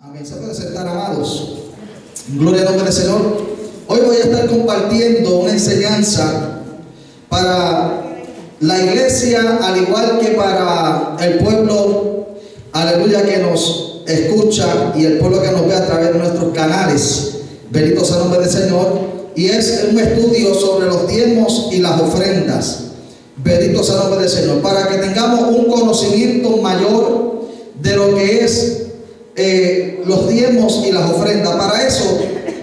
Amén. Se puede sentar, amados. Gloria al nombre del Señor. Hoy voy a estar compartiendo una enseñanza para la iglesia, al igual que para el pueblo, aleluya, que nos escucha y el pueblo que nos ve a través de nuestros canales. Bendito sea el nombre del Señor. Y es un estudio sobre los diezmos y las ofrendas. Bendito sea el nombre del Señor. Para que tengamos un conocimiento mayor de lo que es los diezmos y las ofrendas. Para eso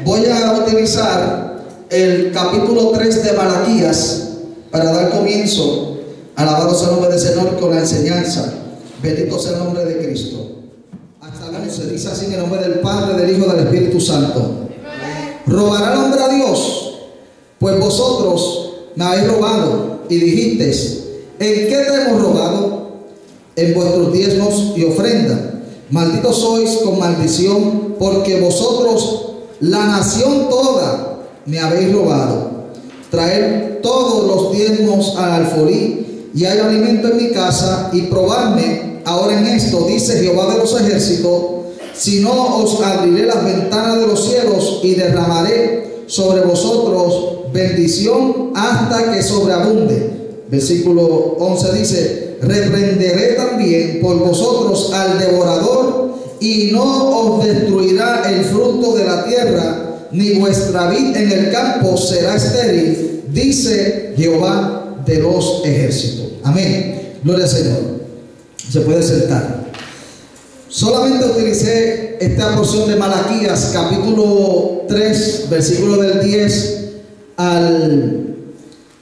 voy a utilizar el capítulo 3 de Malaquías para dar comienzo. Alabado sea el nombre del Señor con la enseñanza. Bendito sea el nombre de Cristo. Hasta luego. Se dice así en el nombre del Padre, del Hijo y del Espíritu Santo. ¿Robará el hombre a Dios? Pues vosotros me habéis robado y dijisteis: ¿en qué te hemos robado? En vuestros diezmos y ofrendas. Malditos sois con maldición, porque vosotros, la nación toda, me habéis robado. Traed todos los diezmos al alfolí, y hay alimento en mi casa, y probadme ahora en esto, dice Jehová de los ejércitos, si no os abriré las ventanas de los cielos y derramaré sobre vosotros bendición hasta que sobreabunde. Versículo 11 dice: reprenderé también por vosotros al devorador, y no os destruirá el fruto de la tierra, ni vuestra vid en el campo será estéril, dice Jehová de los ejércitos. Amén. Gloria al Señor. Se puede sentar. Solamente utilicé esta porción de Malaquías, capítulo 3, versículo del 10 al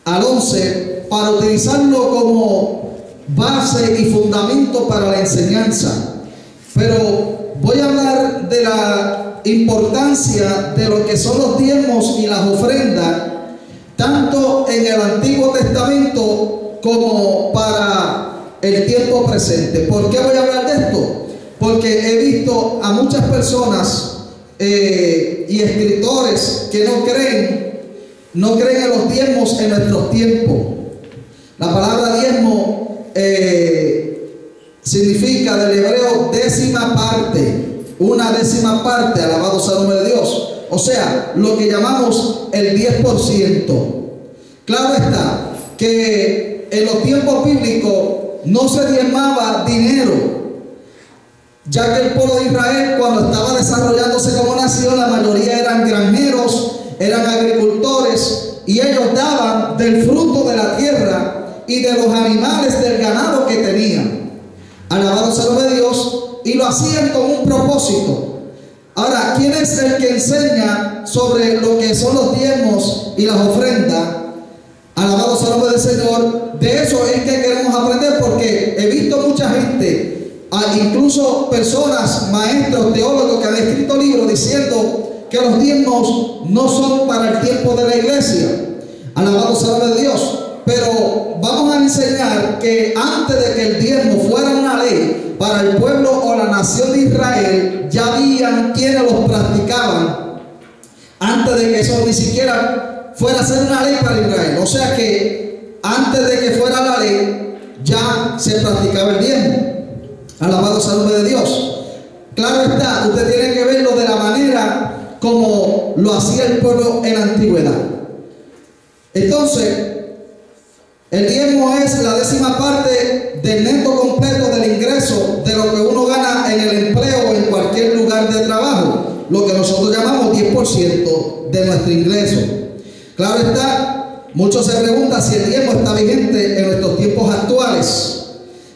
11, para utilizarlo como base y fundamento para la enseñanza. Pero voy a hablar de la importancia de lo que son los diezmos y las ofrendas, tanto en el Antiguo Testamento como para el tiempo presente. ¿Por qué voy a hablar de esto? Porque he visto a muchas personas y escritores que no creen en los diezmos en nuestros tiempos. La palabra diezmo significa del hebreo décima parte, una décima parte, alabado sea el nombre de Dios. O sea, lo que llamamos el 10%. Claro está que en los tiempos bíblicos no se diezmaba dinero, ya que el pueblo de Israel, cuando estaba desarrollándose como nación, la mayoría eran granjeros, eran agricultores, y ellos daban del fruto de la tierra y de los animales del ganado que tenían. Alabado sea el nombre de Dios, y lo hacían con un propósito. Ahora, ¿quién es el que enseña sobre lo que son los diezmos y las ofrendas? Alabado sea el nombre del Señor. De eso es que queremos aprender, porque he visto mucha gente, incluso personas, maestros, teólogos, que han escrito libros diciendo que los diezmos no son para el tiempo de la iglesia. Alabado sea el nombre de Dios. Pero vamos a enseñar que antes de que el diezmo fuera una ley para el pueblo o la nación de Israel, ya habían quienes los practicaban antes de que eso ni siquiera fuera a ser una ley para Israel. O sea que antes de que fuera la ley ya se practicaba el diezmo. Alabado sea el nombre de Dios. Claro está, usted tiene que verlo de la manera como lo hacía el pueblo en la antigüedad. Entonces, el diezmo es la décima parte del neto completo del ingreso de lo que uno gana en el empleo o en cualquier lugar de trabajo, lo que nosotros llamamos 10% de nuestro ingreso. Claro está, muchos se preguntan si el diezmo está vigente en nuestros tiempos actuales.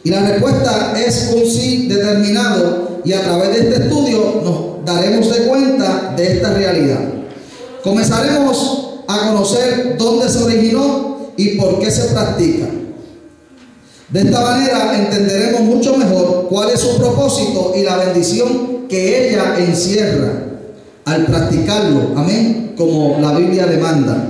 Y la respuesta es un sí determinado, y a través de este estudio nos daremos de cuenta de esta realidad. Comenzaremos a conocer dónde se originó y por qué se practica. De esta manera entenderemos mucho mejor cuál es su propósito y la bendición que ella encierra al practicarlo. Amén, como la Biblia demanda.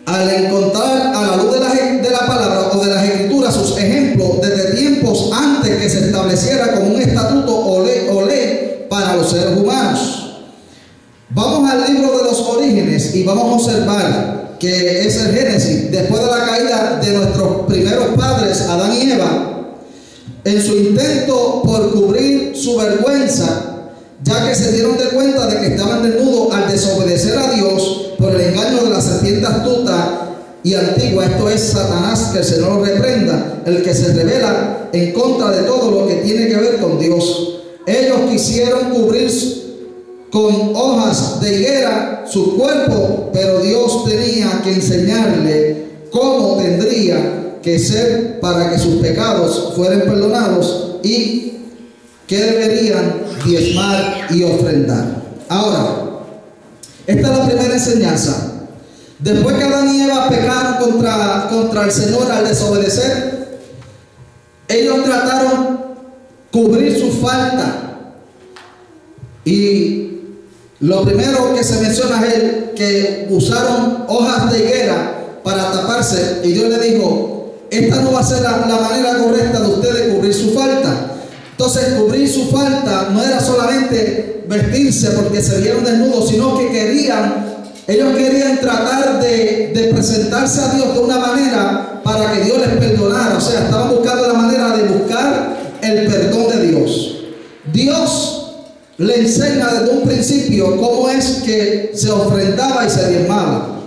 Al encontrar a la luz de la palabra o de las escrituras sus ejemplos desde tiempos antes que se estableciera como un estatuto o ley para los seres humanos. Vamos al libro de los orígenes y vamos a observar que es el Génesis. Después de la caída de nuestros primeros padres, Adán y Eva, en su intento por cubrir su vergüenza, ya que se dieron de cuenta de que estaban desnudos al desobedecer a Dios por el engaño de la serpiente astuta y antigua, esto es Satanás, que el Señor lo reprenda, el que se revela en contra de todo lo que tiene que ver con Dios. Ellos quisieron cubrir con hojas de higuera su cuerpo, pero Dios tenía que enseñarle cómo tendría que ser para que sus pecados fueran perdonados y que deberían diezmar y ofrendar. Ahora, esta es la primera enseñanza. Después que Adán y Eva pecaron contra el Señor al desobedecer, ellos trataron cubrir su falta. Y lo primero que se menciona es que usaron hojas de higuera para taparse. Y Dios le dijo: esta no va a ser la manera correcta de ustedes cubrir su falta. Entonces, cubrir su falta no era solamente vestirse porque se vieron desnudos, sino que ellos querían tratar de presentarse a Dios de una manera para que Dios les perdonara. O sea, estaban buscando la manera de buscar el perdón de Dios. Dios le enseña desde un principio cómo es que se ofrendaba y se diezmaba.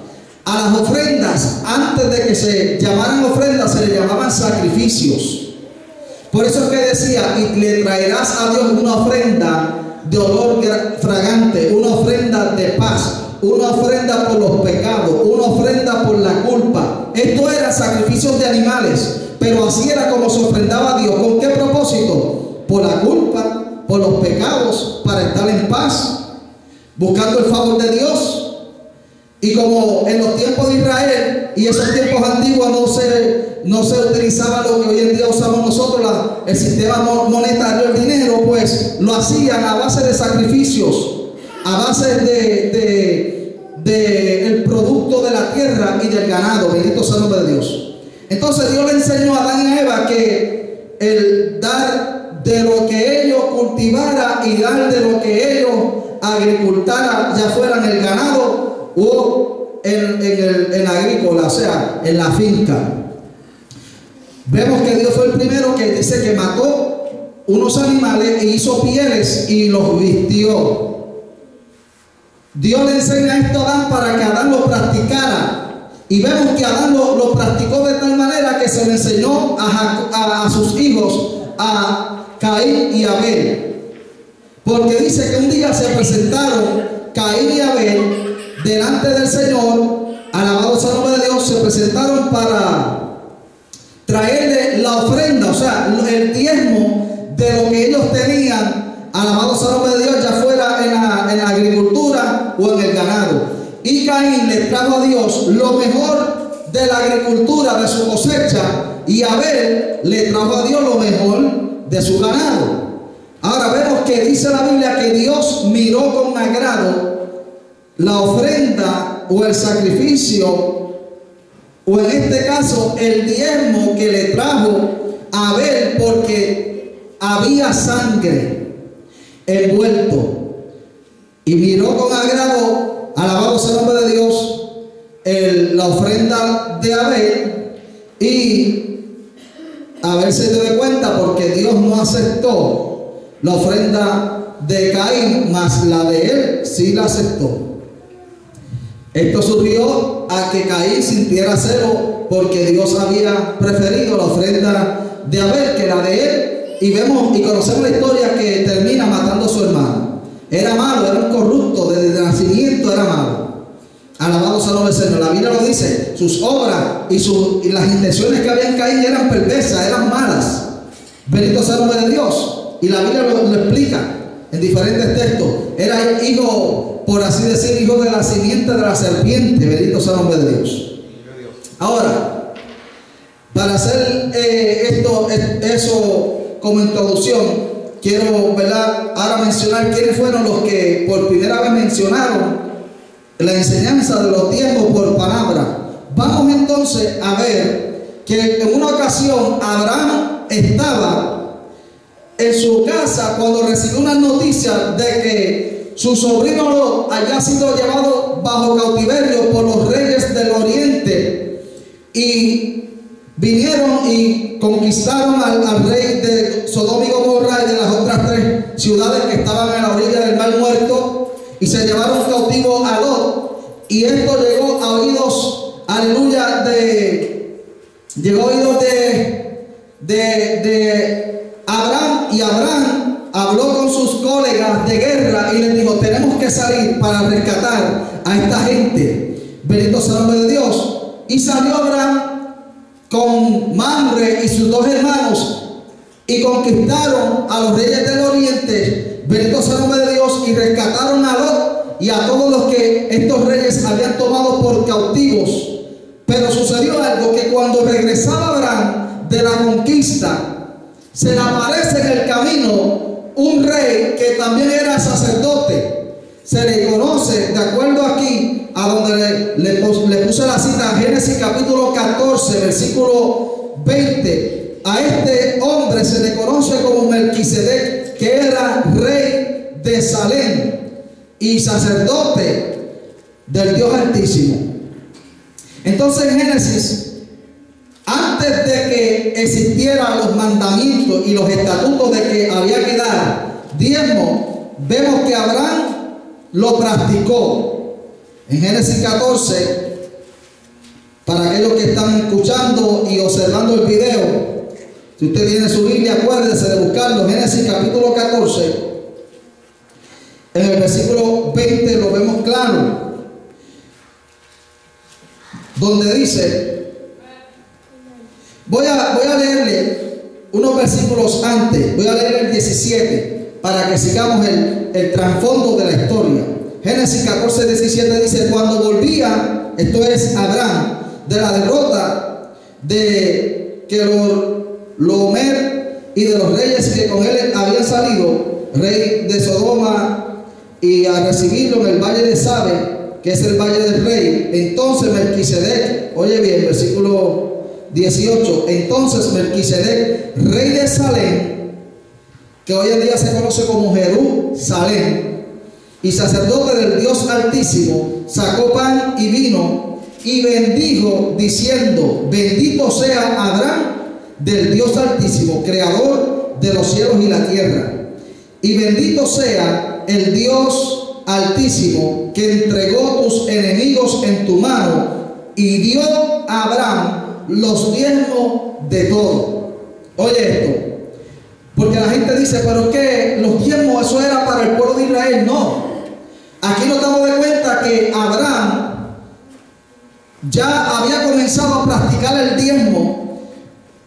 A las ofrendas, antes de que se llamaran ofrendas, se le llamaban sacrificios. Por eso es que decía: y le traerás a Dios una ofrenda de olor fragante, una ofrenda de paz, una ofrenda por los pecados, una ofrenda por la culpa. Esto eran sacrificios de animales, pero así era como se ofrendaba a Dios. ¿Con qué propósito? Por la culpa, por los pecados, para estar en paz, buscando el favor de Dios. Y como en los tiempos de Israel y esos tiempos antiguos no se utilizaba lo que hoy en día usamos nosotros, el sistema monetario, el dinero, pues lo hacían a base de sacrificios, a base de el producto de la tierra y del ganado. Bendito sea el nombre de Dios. Entonces Dios le enseñó a Adán y a Eva que el dar de lo que ellos cultivaran y dar de lo que ellos agricultaran, ya fuera en el ganado o en la agrícola, o sea, en la finca. Vemos que Dios fue el primero que dice que mató unos animales e hizo pieles y los vistió. Dios le enseña esto a Adán para que Adán lo practicara. Y vemos que Adán lo practicó de tal manera que se le enseñó a sus hijos, a Caín y Abel. Porque dice que un día se presentaron Caín y Abel delante del Señor, alabado sea el nombre de Dios, se presentaron para traerle la ofrenda, o sea, el diezmo de lo que ellos tenían, alabado sea el nombre de Dios, ya fuera en la agricultura o en el ganado. Y Caín le trajo a Dios lo mejor de la agricultura, de su cosecha, y Abel le trajo a Dios lo mejor de su ganado. Ahora vemos que dice la Biblia que Dios miró con agrado la ofrenda o el sacrificio, o en este caso el diezmo que le trajo a Abel, porque había sangre envuelto. Y miró con agrado, alabado sea el nombre de Dios, la ofrenda de Abel, y Abel se dio de cuenta porque Dios no aceptó la ofrenda de Caín, mas la de él sí la aceptó. Esto surgió a que Caín sintiera celo porque Dios había preferido la ofrenda de Abel que la de él. Y vemos y conocemos la historia que termina matando a su hermano. Era malo, era un corrupto, desde el nacimiento era malo. Alabado sea el nombre del Señor. La Biblia lo dice, sus obras y las intenciones que había en Caín eran perversas, eran malas. Bendito sea el nombre de Dios. Y la Biblia lo explica en diferentes textos. Era hijo, por así decir, hijo de la simiente de la serpiente. Bendito sea el nombre de Dios. Ahora, para hacer eso como introducción, quiero, ¿verdad?, ahora mencionar quiénes fueron los que por primera vez mencionaron la enseñanza de los diezmos por palabra. Vamos entonces a ver que en una ocasión Abraham estaba en su casa cuando recibió una noticia de que su sobrino Lot había sido llevado bajo cautiverio por los reyes del oriente, y vinieron y conquistaron al rey de Sodoma y Gomorra y de las otras 3 ciudades que estaban en la orilla del Mar Muerto, y se llevaron cautivo a Lot. Y esto llegó a oídos, aleluya, llegó a oídos de Abraham, y Abraham habló con sus colegas de guerra y les dijo: tenemos que salir para rescatar a esta gente. Bendito sea el nombre de Dios. Y salió Abraham con Mamre y sus 2 hermanos y conquistaron a los reyes del oriente. Bendito sea el nombre de Dios. Y rescataron a Lot y a todos los que estos reyes habían tomado por cautivos. Pero sucedió algo, que cuando regresaba Abraham de la conquista, se le aparece en el camino un rey que también era sacerdote. Se le conoce, de acuerdo aquí a donde le puse la cita, Génesis capítulo 14, versículo 20. A este hombre se le conoce como Melquisedec, que era rey de Salem y sacerdote del Dios Altísimo. Entonces en Génesis, antes de que existieran los mandamientos y los estatutos de que había que dar diezmo, vemos que Abraham lo practicó. En Génesis 14, para aquellos que están escuchando y observando el video, si usted tiene su Biblia, acuérdese de buscarlo. Génesis capítulo 14, en el versículo 20 lo vemos claro, donde dice, voy a leerle unos versículos antes, voy a leer el 17 para que sigamos el trasfondo de la historia. Génesis 14, 17 dice: cuando volvía, esto es Abraham, de la derrota de Kedorlaomer y de los reyes que con él habían salido, rey de Sodoma, y a recibirlo en el valle de Sabe, que es el valle del rey, entonces Melquisedec, oye bien, versículo 18, entonces Melquisedec, rey de Salem, que hoy en día se conoce como Jerusalén, y sacerdote del Dios Altísimo, sacó pan y vino y bendijo, diciendo: bendito sea Abraham del Dios Altísimo, creador de los cielos y la tierra, y bendito sea el Dios Altísimo, que entregó tus enemigos en tu mano, y dio a Abraham los diezmos de todo. Oye esto, porque la gente dice: pero que los diezmos, eso era para el pueblo de Israel. No, aquí nos damos de cuenta que Abraham ya había comenzado a practicar el diezmo,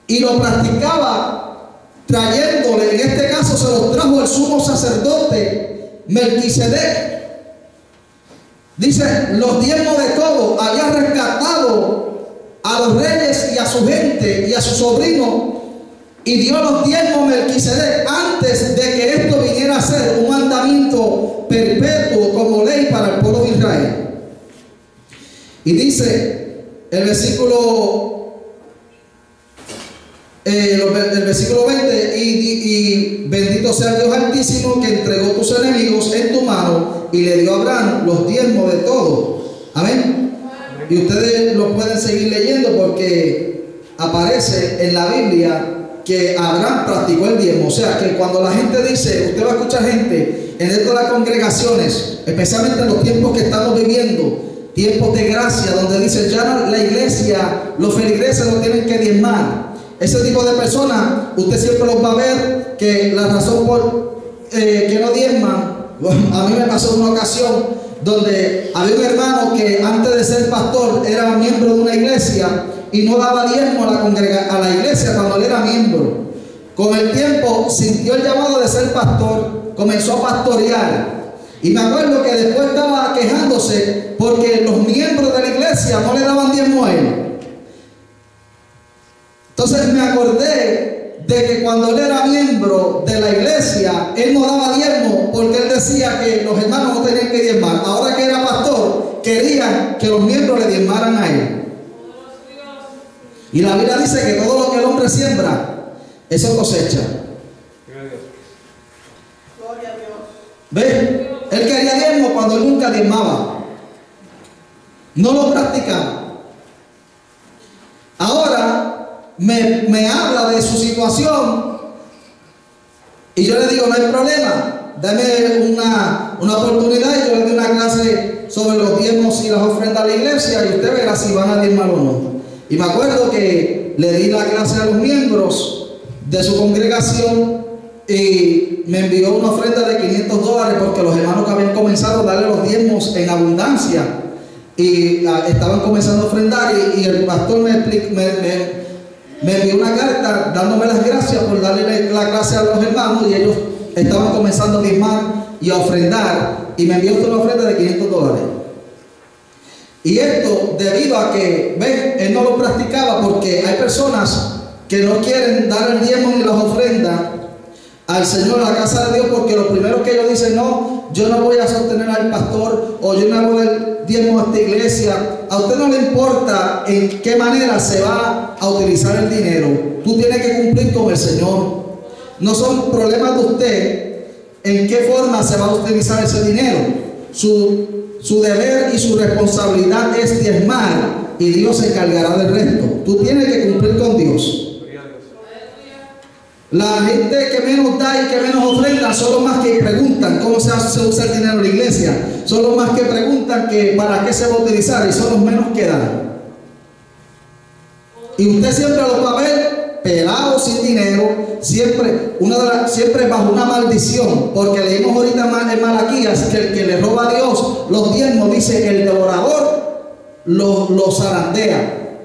y lo practicaba trayéndole, en este caso se los trajo el sumo sacerdote Melquisedec. Dice: los diezmos de todo. Había rescatado a los reyes y a su gente y a su sobrino, y dio los diezmos Melquisedec antes de que esto viniera a ser un mandamiento perpetuo como ley para el pueblo de Israel. Y dice el versículo 20, y bendito sea el Dios Altísimo, que entregó tus enemigos en tu mano, y le dio a Abraham los diezmos de todo. Amén. Y ustedes lo pueden seguir leyendo, porque aparece en la Biblia que Abraham practicó el diezmo. O sea que cuando la gente dice, usted va a escuchar gente en esto de las congregaciones, especialmente en los tiempos que estamos viviendo, tiempos de gracia, donde dicen: ya la iglesia, los feligreses no tienen que diezmar. Ese tipo de personas, usted siempre los va a ver que la razón por que no diezman, a mí me pasó una ocasión donde había un hermano que antes de ser pastor era miembro de una iglesia y no daba diezmo a la iglesia cuando él era miembro. Con el tiempo sintió el llamado de ser pastor, comenzó a pastorear, y me acuerdo que después estaba quejándose porque los miembros de la iglesia no le daban diezmo a él. Entonces me acordé de que cuando él era miembro de la iglesia, él no daba diezmo porque él decía que los hermanos no tenían que diezmar. Ahora que era pastor, querían que los miembros le diezmaran a él. Y la Biblia dice que todo lo que el hombre siembra, eso cosecha. Gloria a Dios. ¿Ves? Él quería diezmo cuando él nunca diezmaba. No lo practicaba. Ahora, me habla de su situación y yo le digo, no hay problema, dame una oportunidad y yo le doy una clase sobre los diezmos y las ofrendas a la iglesia y usted verá si van a diezmar o no. Y me acuerdo que le di la clase a los miembros de su congregación y me envió una ofrenda de $500 porque los hermanos que habían comenzado a darle los diezmos en abundancia y estaban comenzando a ofrendar y el pastor me envió una carta dándome las gracias por darle la clase a los hermanos y ellos estaban comenzando a diezmar y a ofrendar y me envió una ofrenda de $500. Y esto debido a que, ven, él no lo practicaba porque hay personas que no quieren dar el diezmo ni las ofrendas al Señor, a la casa de Dios, porque lo primero que ellos dicen, no, yo no voy a sostener al pastor o yo no hago el diezmo a esta iglesia. A usted no le importa en qué manera se va a utilizar el dinero. Tú tienes que cumplir con el Señor. No son problemas de usted en qué forma se va a utilizar ese dinero. Su deber y su responsabilidad es diezmar y Dios se encargará del resto. Tú tienes que cumplir con Dios. La gente que menos da y que menos ofrenda son los más que preguntan cómo se usa el dinero en la iglesia. Son los más que preguntan que para qué se va a utilizar y son los menos que dan. Y usted siempre lo va a ver pelado sin dinero, siempre bajo una maldición, porque leímos ahorita en Malaquías que el que le roba a Dios los diezmos, dice, el devorador lo zarandea.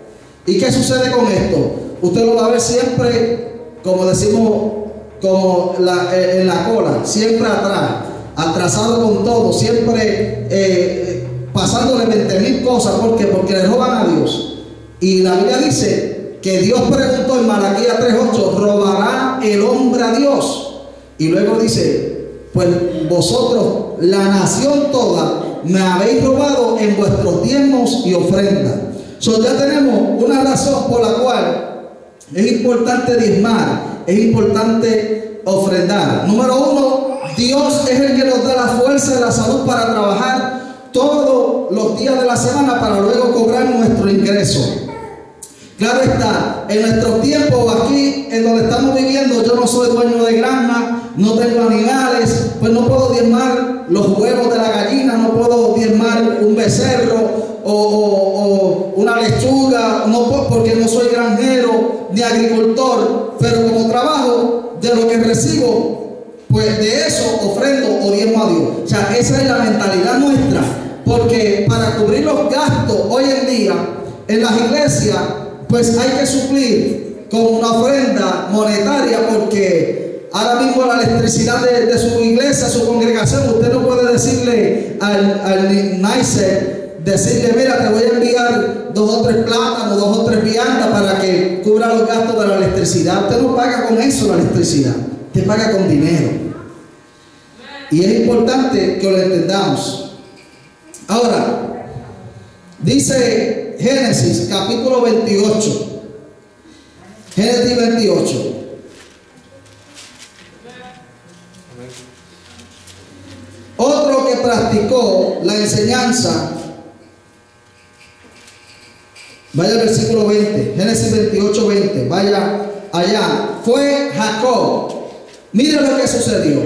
¿Y qué sucede con esto? Usted lo va a ver siempre, como decimos, en la cola, siempre atrás, atrasado con todo, siempre pasándole 20,000 cosas. ¿Por qué? Porque le roban a Dios. Y la Biblia dice que Dios preguntó en Malaquías 3:8, ¿robará el hombre a Dios? Y luego dice, pues vosotros, la nación toda, me habéis robado en vuestros diezmos y ofrendas. Ya tenemos una razón por la cual es importante diezmar, es importante ofrendar. Número uno, Dios es el que nos da la fuerza y la salud para trabajar todos los días de la semana para luego cobrar nuestro ingreso. Claro está, en nuestros tiempos aquí, en donde estamos viviendo, yo no soy dueño de granja, no tengo animales, pues no puedo diezmar los huevos de la gallina, no puedo diezmar un becerro o una lechuga, no puedo, porque no soy granjero ni agricultor, pero como trabajo de lo que recibo, pues de eso ofrendo o diezmo a Dios. O sea, esa es la mentalidad nuestra, porque para cubrir los gastos hoy en día en las iglesias, pues hay que suplir con una ofrenda monetaria, porque ahora mismo la electricidad de su iglesia, su congregación, usted no puede decirle al Nicer, decirle, mira, te voy a enviar 2 o 3 plátanos, 2 o 3 viandas para que cubra los gastos de la electricidad. Usted no paga con eso la electricidad, usted paga con dinero. Y es importante que lo entendamos. Ahora, dice Génesis capítulo 28. Génesis 28. Otro que practicó la enseñanza, vaya al versículo 20, Génesis 28, 20, vaya allá, fue Jacob. Mire lo que sucedió.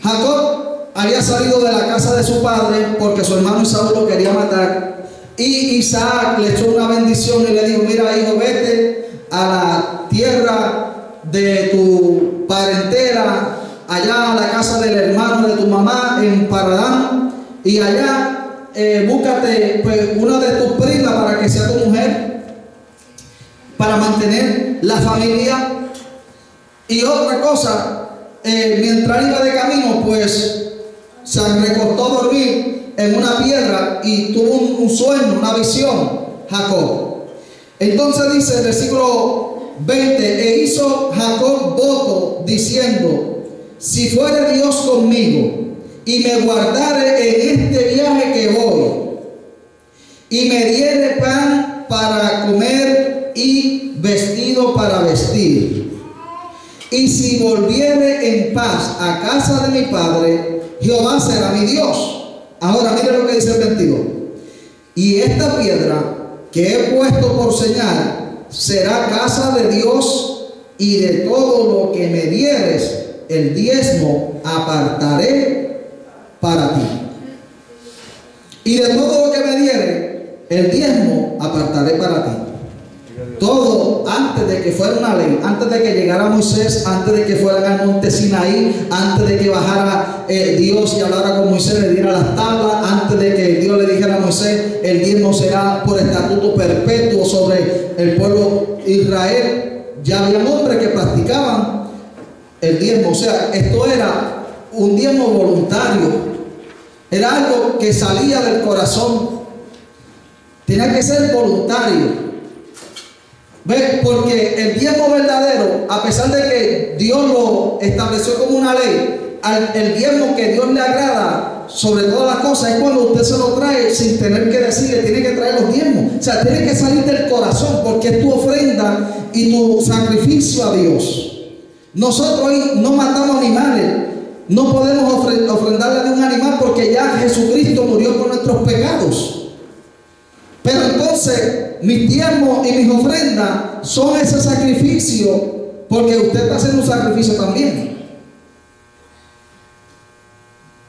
Jacob había salido de la casa de su padre porque su hermano Esaú lo quería matar. Y Isaac le echó una bendición y le dijo, mira hijo, vete a la tierra de tu parentela, allá a la casa del hermano de tu mamá en Paradán, y allá búscate pues una de tus primas para que sea tu mujer, para mantener la familia. Y otra cosa, mientras iba de camino, pues se recostó a dormir en una piedra y tuvo un sueño, una visión, Jacob. Entonces dice el versículo 20, e hizo Jacob voto diciendo, si fuere Dios conmigo y me guardare en este viaje que voy y me diere pan para comer y vestido para vestir, y si volviere en paz a casa de mi padre, Jehová será mi Dios. Ahora mire lo que dice el 22. Y esta piedra que he puesto por señal será casa de Dios, y de todo lo que me dieres, el diezmo apartaré para ti. Y de todo lo que me dieres, el diezmo apartaré para ti. Todo antes de que fuera una ley, antes de que llegara Moisés, antes de que fuera al monte Sinaí, antes de que bajara Dios y hablara con Moisés, le diera las tablas, antes de que Dios le dijera a Moisés, el diezmo será por estatuto perpetuo sobre el pueblo Israel, ya había hombres que practicaban el diezmo. O sea, esto era un diezmo voluntario, era algo que salía del corazón, tenía que ser voluntario. ¿Ves? Porque el diezmo verdadero, a pesar de que Dios lo estableció como una ley, el diezmo que Dios le agrada sobre todas las cosas es cuando usted se lo trae sin tener que decirle, tiene que traer los diezmos. O sea, tiene que salir del corazón, porque es tu ofrenda y tu sacrificio a Dios. Nosotros hoy no matamos animales, no podemos ofrendarle de un animal porque ya Jesucristo murió por nuestros pecados. Pero entonces mis diezmos y mis ofrendas son ese sacrificio, porque usted está haciendo un sacrificio también.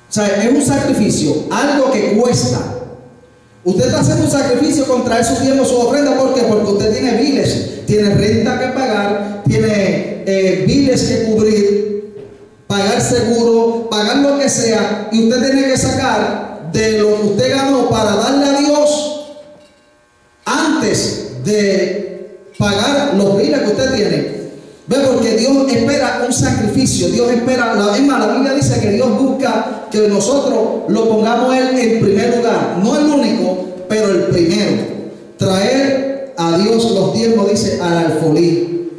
O sea, es un sacrificio, algo que cuesta. Usted está haciendo un sacrificio con traer sus diezmos, su ofrenda. ¿Por qué? Porque usted tiene biles, tiene renta que pagar, tiene biles que cubrir, pagar seguro, pagar lo que sea, y usted tiene que sacar de lo que usted ganó para darle a Dios antes de pagar los biles que usted tiene. ¿Ve? Porque Dios espera un sacrificio. Dios espera, la Biblia dice que Dios busca que nosotros lo pongamos Él en primer lugar, no el único, pero el primero. Traer a Dios los diezmos, dice, al alfolí.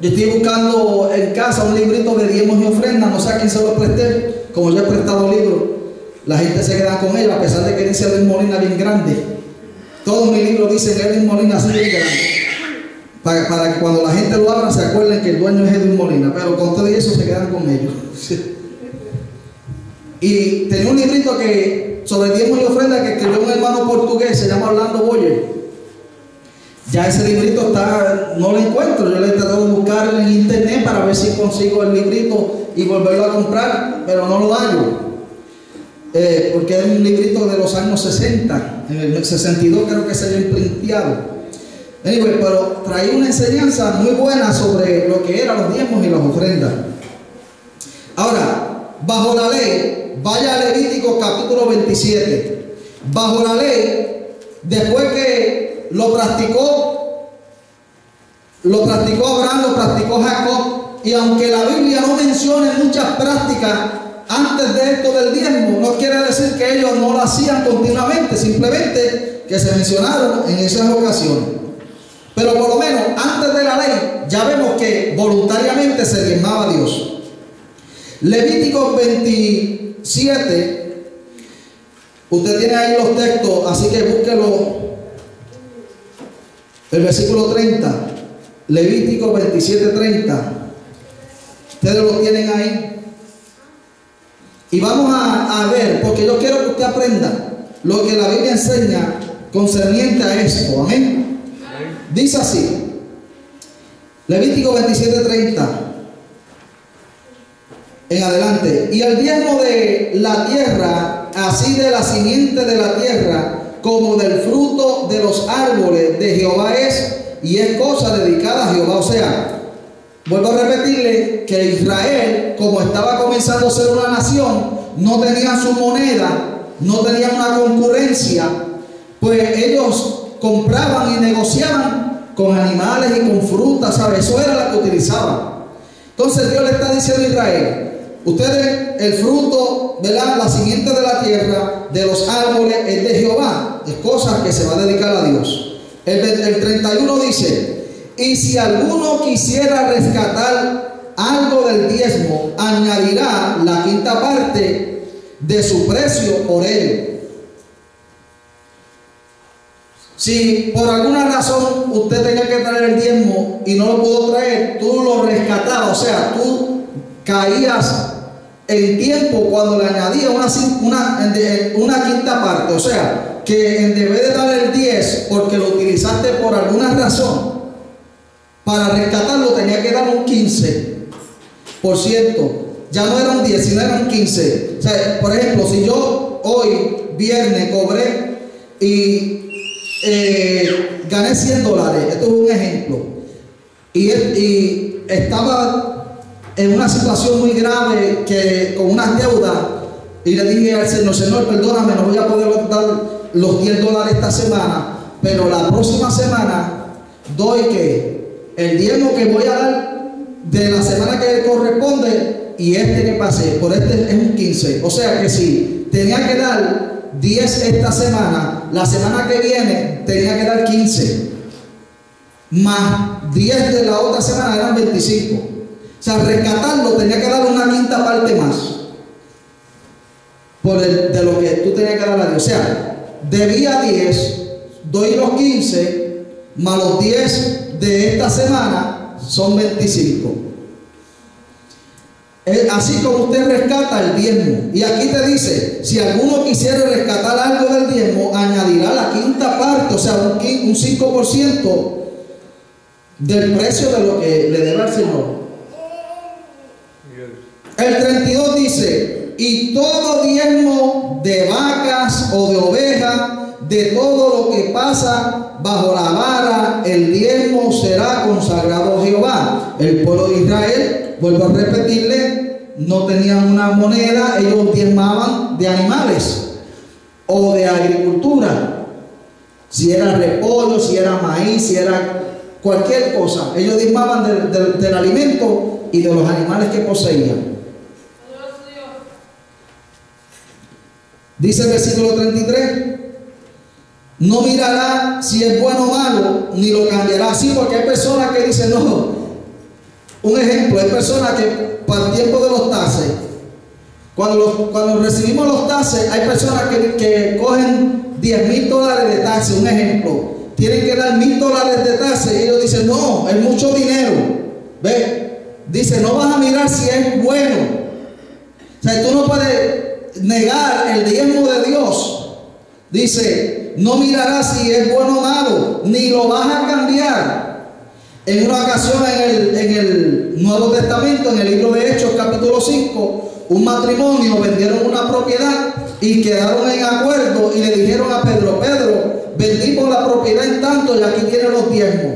Yo estoy buscando en casa un librito de diezmos y ofrendas, no sé a quién se lo presté. Como yo he prestado libros, la gente se queda con ellos, a pesar de que dice Edwin Molina bien grande. Todos mis libros dicen Edwin Molina así bien grande, para que cuando la gente lo abra se acuerden que el dueño es Edwin Molina, pero con todo eso se quedan con ellos. Y tenía un librito que sobre diezmos y ofrendas que escribió un hermano portugués, se llama Orlando Boyer. Ya ese librito está, no lo encuentro. Yo le he tratado de buscar en internet para ver si consigo el librito y volverlo a comprar, pero no lo hallo. Porque es un librito de los años 60, en el 62 creo que se había imprinteado. Anyway, pero traía una enseñanza muy buena sobre lo que eran los diezmos y las ofrendas. Ahora, bajo la ley, vaya a Levítico capítulo 27. Bajo la ley, después que lo practicó Abraham, lo practicó Jacob, y aunque la Biblia no menciona muchas prácticas antes de esto del diezmo, no quiere decir que ellos no lo hacían continuamente, simplemente que se mencionaron en esas ocasiones. Pero por lo menos antes de la ley ya vemos que voluntariamente se diezmaba a Dios. Levítico 27, usted tiene ahí los textos, así que búsquelo. El versículo 30, Levítico 27:30. Ustedes lo tienen ahí. Y vamos a ver, porque yo quiero que usted aprenda lo que la Biblia enseña concerniente a esto. Amén. Dice así, Levítico 27:30 en adelante: y el diezmo de la tierra, así de la simiente de la tierra como del fruto de los árboles de Jehová es, y es cosa dedicada a Jehová. O sea, vuelvo a repetirle que Israel, como estaba comenzando a ser una nación, no tenían su moneda, no tenían una concurrencia, pues ellos compraban y negociaban con animales y con frutas, ¿sabes? Eso era lo que utilizaban. Entonces Dios le está diciendo a Israel: ustedes, el fruto, ¿verdad?, la simiente de la tierra, de los árboles, es de Jehová, es cosa que se va a dedicar a Dios. El 31 dice: y si alguno quisiera rescatar algo del diezmo, añadirá la quinta parte de su precio por él. Si por alguna razón usted tenía que traer el diezmo y no lo pudo traer, tú lo rescatabas, o sea, tú caías en tiempo cuando le añadías una quinta parte, o sea, que en vez de dar el 10 porque lo utilizaste por alguna razón, para rescatarlo tenía que dar un 15%. Ya no era un 10, sino era un 15. O sea, por ejemplo, si yo hoy, viernes, cobré y gané $100, esto es un ejemplo, y estaba en una situación muy grave con unas deudas, y le dije al Señor: Señor, perdóname, no voy a poder dar los $10 esta semana, pero la próxima semana doy el diezmo que voy a dar de la semana que corresponde, y que pasé, por este es un 15. O sea que si tenía que dar 10 esta semana, la semana que viene tenía que dar 15, más 10 de la otra semana eran 25. O sea, rescatarlo tenía que dar una quinta parte más de lo que tú tenías que dar a Dios. O sea, debía 10, doy los 15, más los 10 de esta semana son 25. Así como usted rescata el diezmo. Y aquí te dice: si alguno quisiera rescatar algo del diezmo, añadirá la quinta parte, o sea, un 5% del precio de lo que le debe al Señor. El 32 dice: y todo diezmo de vacas o de ovejas, de todo lo que pasa bajo la vara, el diezmo será consagrado a Jehová. El pueblo de Israel, vuelvo a repetirle, no tenían una moneda, ellos diezmaban de animales o de agricultura. Si era repollo, si era maíz, si era cualquier cosa, ellos diezmaban del alimento y de los animales que poseían. Dice el versículo 33: no mirará si es bueno o malo, ni lo cambiará. Sí, porque hay personas que dicen, no. Un ejemplo, hay personas que para el tiempo de los taxes, cuando recibimos los taxes, hay personas que cogen $10,000 de taxes. Un ejemplo, tienen que dar $1,000 de taxes, y ellos dicen, no, es mucho dinero. ¿Ve? Dice, no vas a mirar si es bueno. O sea, tú no puedes negar el diezmo de Dios. Dice, no mirarás si es bueno o malo, ni lo vas a cambiar. En una ocasión en el Nuevo Testamento, en el libro de Hechos capítulo 5, un matrimonio vendieron una propiedad y quedaron en acuerdo, y le dijeron a Pedro: Pedro, vendimos la propiedad en tanto y aquí tienen los diezmos.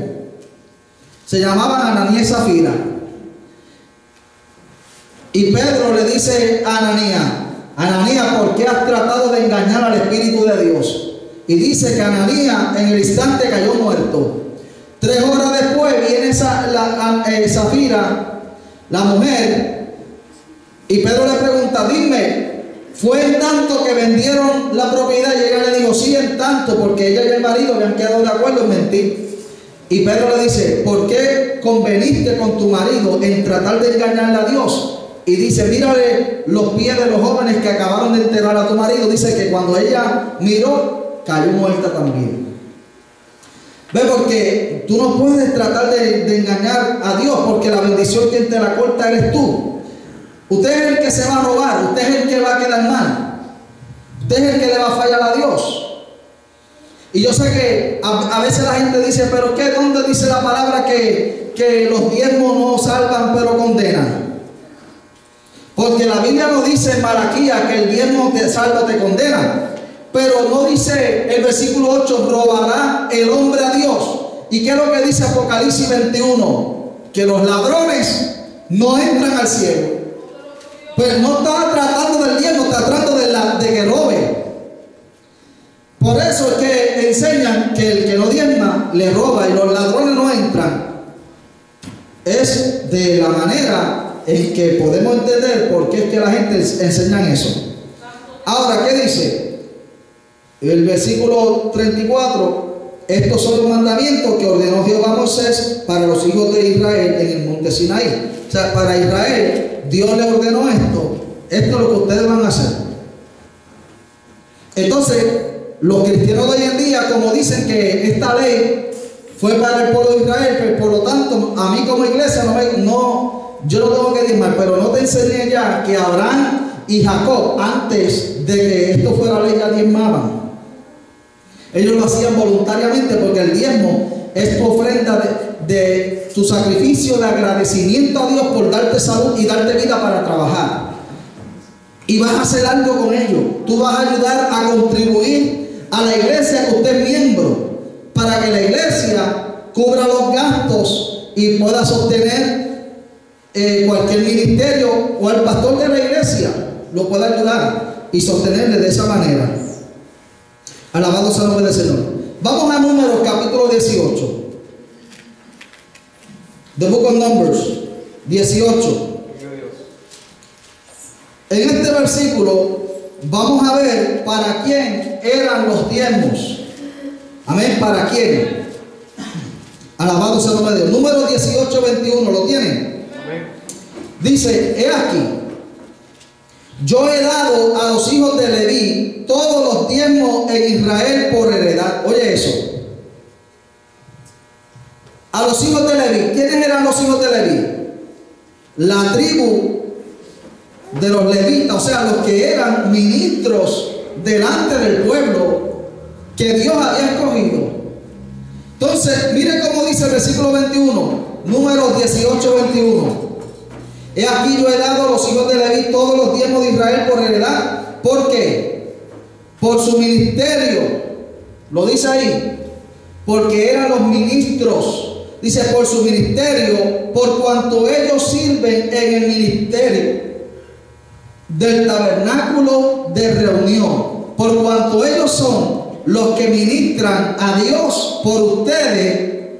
Se llamaban Ananías y Zafira. Y Pedro le dice a Ananías: Ananías, ¿por qué has tratado de engañar al Espíritu de Dios? Y dice que Ananías en el instante cayó muerto. 3 horas después viene Zafira, la mujer, y Pedro le pregunta: dime, ¿fue en tanto que vendieron la propiedad? Y ella le dijo: sí, en tanto, porque ella y el marido habían quedado de acuerdo en mentir. Y Pedro le dice: ¿por qué conveniste con tu marido en tratar de engañarle a Dios? Y dice: mírale los pies de los jóvenes que acabaron de enterrar a tu marido. Dice que cuando ella miró, cayó muerta también. Ve, porque tú no puedes tratar de engañar a Dios, porque la bendición quien te la corta eres tú. Usted es el que se va a robar, usted es el que va a quedar mal, usted es el que le va a fallar a Dios. Y yo sé que a veces la gente dice: pero ¿qué? ¿Dónde dice la palabra que los diezmos no salvan pero condenan? Porque la Biblia nos dice en Malaquías que el diezmo te salva, te condena. Pero no dice el versículo 8: robará el hombre a Dios. ¿Y qué es lo que dice Apocalipsis 21? Que los ladrones no entran al cielo. Pues no está tratando del diezmo, está tratando de que robe. Por eso es que enseñan que el que no diezma le roba, y los ladrones no entran. Es de la manera en que podemos entender por qué es que la gente enseña eso. Ahora, ¿qué dice? El versículo 34: estos son los mandamientos que ordenó Jehová a Moisés para los hijos de Israel en el monte Sinaí. O sea, para Israel, Dios le ordenó esto. Esto es lo que ustedes van a hacer. Entonces, los cristianos de hoy en día, como dicen que esta ley fue para el pueblo de Israel, pues, por lo tanto, a mí como iglesia yo no tengo que diezmar. Pero no te enseñé ya que Abraham y Jacob, antes de que esto fuera ley, ya diezmaban. Ellos lo hacían voluntariamente porque el diezmo es tu ofrenda de tu sacrificio de agradecimiento a Dios por darte salud y darte vida para trabajar. Y vas a hacer algo con ello. Tú vas a ayudar a contribuir a la iglesia que usted es miembro, para que la iglesia cubra los gastos y pueda sostener cualquier ministerio, o el pastor de la iglesia lo pueda ayudar y sostenerle de esa manera. Alabado sea el nombre del Señor. Vamos a Números capítulo 18. The Book of Numbers 18. En este versículo vamos a ver para quién eran los diezmos. Amén, ¿para quién? Alabado sea el nombre de Dios. Número 18, 21, ¿lo tienen? Amén. Dice, he aquí, yo he dado a los hijos de Leví todos los diezmos en Israel por heredad. Oye eso. A los hijos de Leví. ¿Quiénes eran los hijos de Leví? La tribu de los levitas, o sea, los que eran ministros delante del pueblo que Dios había escogido. Entonces, mire cómo dice el versículo 21, Números 18, 21. He aquí yo he dado a los hijos de Leví todos los diezmos de Israel por heredad. ¿Por qué? Por su ministerio. Lo dice ahí. Porque eran los ministros. Dice por su ministerio, por cuanto ellos sirven en el ministerio del tabernáculo de reunión. Por cuanto ellos son los que ministran a Dios por ustedes,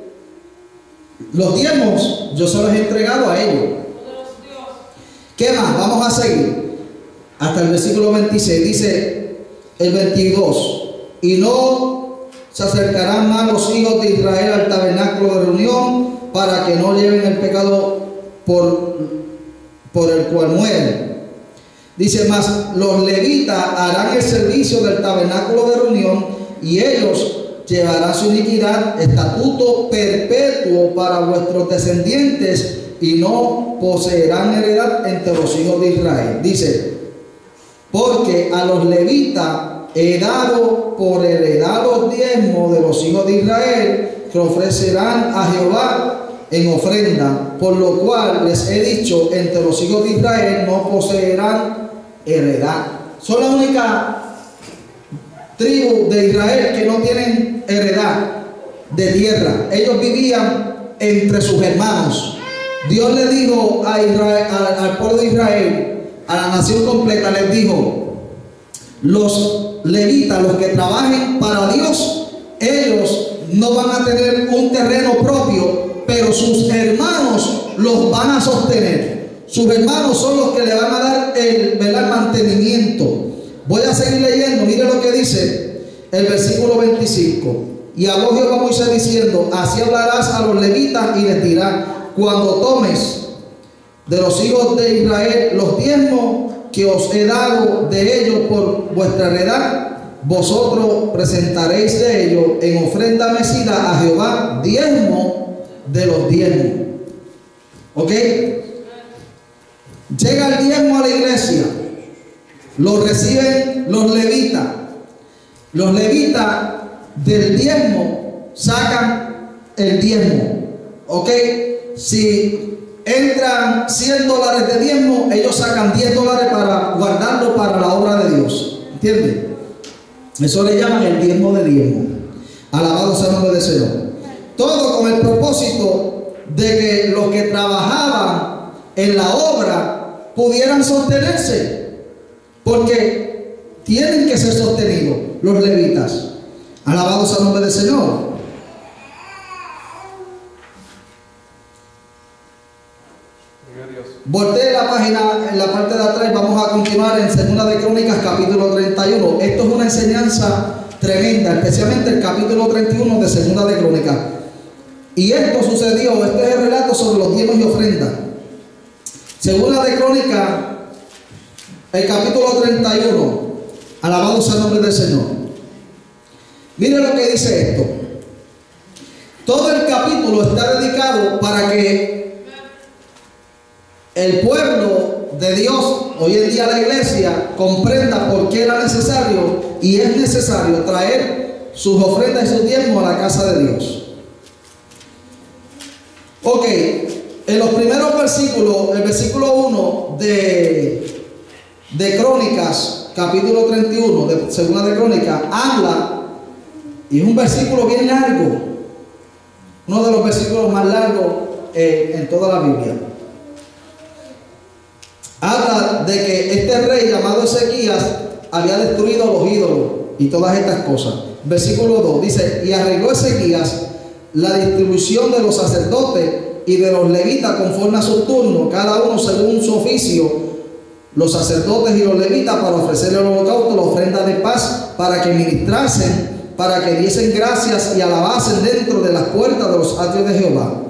los diezmos yo se los he entregado a ellos. ¿Qué más? Vamos a seguir hasta el versículo 26. Dice el 22, y no se acercarán más los hijos de Israel al tabernáculo de reunión, para que no lleven el pecado por el cual mueren. Dice más, los levitas harán el servicio del tabernáculo de reunión, y ellos llevarán su iniquidad, estatuto perpetuo para vuestros descendientes, y no poseerán heredad entre los hijos de Israel. Dice, porque a los levitas he dado por heredad los diezmos de los hijos de Israel, que ofrecerán a Jehová en ofrenda, por lo cual les he dicho, entre los hijos de Israel no poseerán heredad. Son la única tribu de Israel que no tienen heredad de tierra. Ellos vivían entre sus hermanos. Dios le dijo a Israel, al pueblo de Israel, a la nación completa, les dijo, los levitas, los que trabajen para Dios, ellos no van a tener un terreno propio, pero sus hermanos los van a sostener. Sus hermanos son los que le van a dar el mantenimiento. Voy a seguir leyendo. Mire lo que dice el versículo 25. Y habló Jehová a Moisés diciendo, así hablarás a los levitas y les dirás, cuando tomes de los hijos de Israel los diezmos que os he dado de ellos por vuestra heredad, vosotros presentaréis de ellos en ofrenda mecida a Jehová diezmo de los diezmos. ¿Ok? Llega el diezmo a la iglesia, lo reciben los levitas. Los levitas del diezmo sacan el diezmo. ¿Ok? Si entran $100 de diezmo, ellos sacan $10 para guardarlo para la obra de Dios. ¿Entienden? Eso le llaman el diezmo de diezmo. Alabado sea el nombre del Señor. Todo con el propósito de que los que trabajaban en la obra pudieran sostenerse, porque tienen que ser sostenidos los levitas. Alabado sea el nombre del Señor. Voltee la página en la parte de atrás y vamos a continuar en Segunda de Crónicas capítulo 31. Esto es una enseñanza tremenda, especialmente el capítulo 31 de Segunda de Crónicas. Y esto sucedió, este es el relato sobre los diezmos y ofrendas. Segunda de Crónicas, el capítulo 31. Alabado sea el nombre del Señor. Mire lo que dice esto. Todo el capítulo está dedicado para que el pueblo de Dios, hoy en día la iglesia, comprenda por qué era necesario y es necesario traer sus ofrendas y sus diezmos a la casa de Dios. Ok, en los primeros versículos, el versículo 1 de Crónicas, capítulo 31, de Segunda de Crónicas, habla, y es un versículo bien largo, uno de los versículos más largos en toda la Biblia. Habla de que este rey llamado Ezequías había destruido los ídolos y todas estas cosas. Versículo 2 dice: y arregló Ezequías la distribución de los sacerdotes y de los levitas conforme a sus turnos, cada uno según su oficio, los sacerdotes y los levitas para ofrecerle el holocausto, la ofrenda de paz, para que ministrasen, para que diesen gracias y alabasen dentro de las puertas de los atrios de Jehová.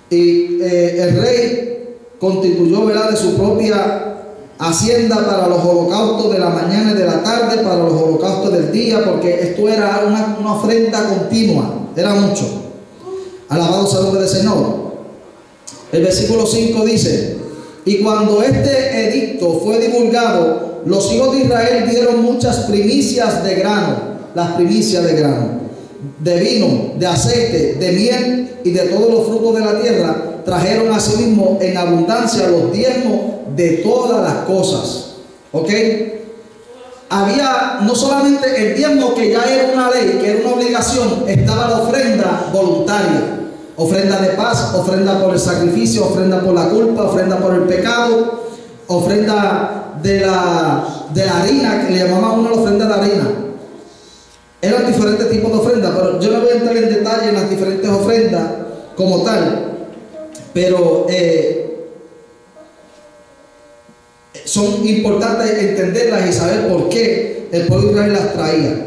Y el rey constituyó, ¿verdad?, de su propia hacienda para los holocaustos de la mañana y de la tarde, para los holocaustos del día, porque esto era una ofrenda continua, era mucho. Alabado sea el nombre del Señor. El versículo 5 dice: y cuando este edicto fue divulgado, los hijos de Israel dieron muchas primicias de grano, las primicias de grano, de vino, de aceite, de miel y de todos los frutos de la tierra. Trajeron asimismo en abundancia los diezmos de todas las cosas. ¿Ok? Había no solamente el diezmo, que ya era una ley, que era una obligación, estaba la ofrenda voluntaria. Ofrenda de paz, ofrenda por el sacrificio, ofrenda por la culpa, ofrenda por el pecado, ofrenda de la harina, que le llamaban uno la ofrenda de harina. Eran diferentes tipos de ofrendas, pero yo no voy a entrar en detalle en las diferentes ofrendas como tal. Pero son importantes entenderlas y saber por qué el pueblo de Israel las traía.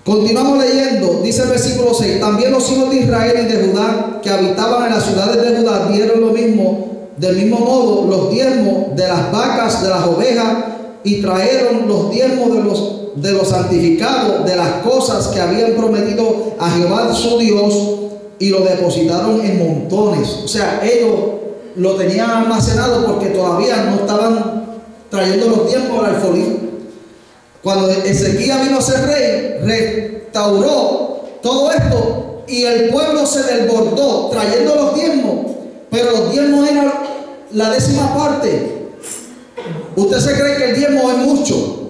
Continuamos leyendo, dice el versículo 6: también los hijos de Israel y de Judá que habitaban en las ciudades de Judá dieron lo mismo, del mismo modo, los diezmos de las vacas, de las ovejas, y trajeron los diezmos de los santificados, de las cosas que habían prometido a Jehová su Dios, y lo depositaron en montones. O sea, ellos lo tenían almacenado porque todavía no estaban trayendo los diezmos al alfolí. Cuando Ezequías vino a ser rey, restauró todo esto y el pueblo se desbordó trayendo los diezmos, pero los diezmos eran la 10ª parte. Usted se cree que el diezmo es mucho,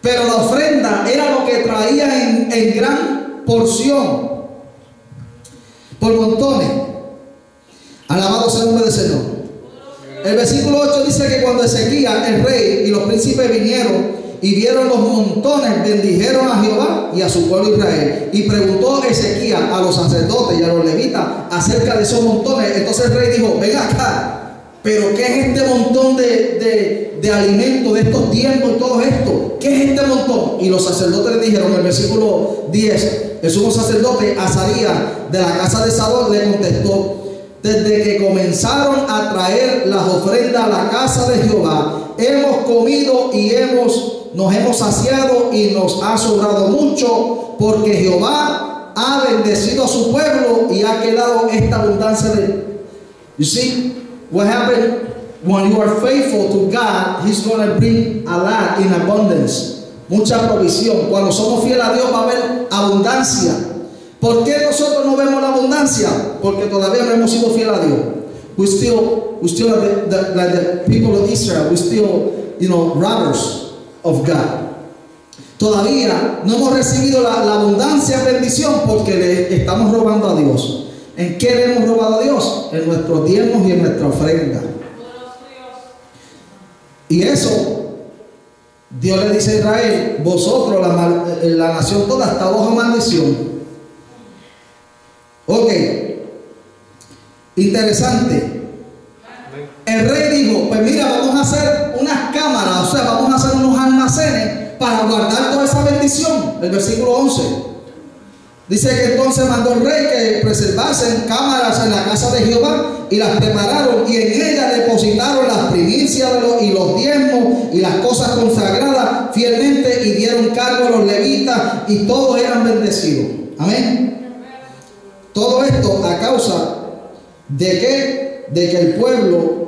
pero la ofrenda era lo que traía en gran porción, por montones. Alabado sea el nombre del Señor. El versículo 8 dice que cuando Ezequías, el rey, y los príncipes vinieron y vieron los montones, bendijeron a Jehová y a su pueblo Israel. Y preguntó Ezequías a los sacerdotes y a los levitas acerca de esos montones. Entonces el rey dijo: ven acá, pero ¿qué es este montón de alimentos, de estos diezmos y todo esto? ¿Qué es este montón? Y los sacerdotes le dijeron, en el versículo 10, el sumo sacerdote Azarías de la casa de Sadok le contestó: desde que comenzaron a traer las ofrendas a la casa de Jehová, hemos comido y nos hemos saciado y nos ha sobrado mucho, porque Jehová ha bendecido a su pueblo y ha quedado esta abundancia de... You see what happened when you are faithful to God? He's going to bring a lot in abundance, mucha provisión. Cuando somos fieles a Dios va a haber abundancia. ¿Por qué nosotros no vemos la abundancia? Porque todavía no hemos sido fieles a Dios. We still like the people of Israel. We still, robbers of God. Todavía no hemos recibido la abundancia y bendición porque le estamos robando a Dios. ¿En qué le hemos robado a Dios? En nuestros diezmos y en nuestra ofrenda. Y eso, Dios le dice a Israel: vosotros, la nación toda, está bajo maldición. Ok, interesante. El rey dijo: pues mira, vamos a hacer unas cámaras, o sea, vamos a hacer unos almacenes para guardar toda esa bendición. El versículo 11 dice que entonces mandó el rey que preservasen cámaras en la casa de Jehová, y las prepararon, y en ellas depositaron las primicias y los diezmos y las cosas consagradas fielmente, y dieron cargo a los levitas, y todos eran bendecidos. Amén. Todo esto a causa de que el pueblo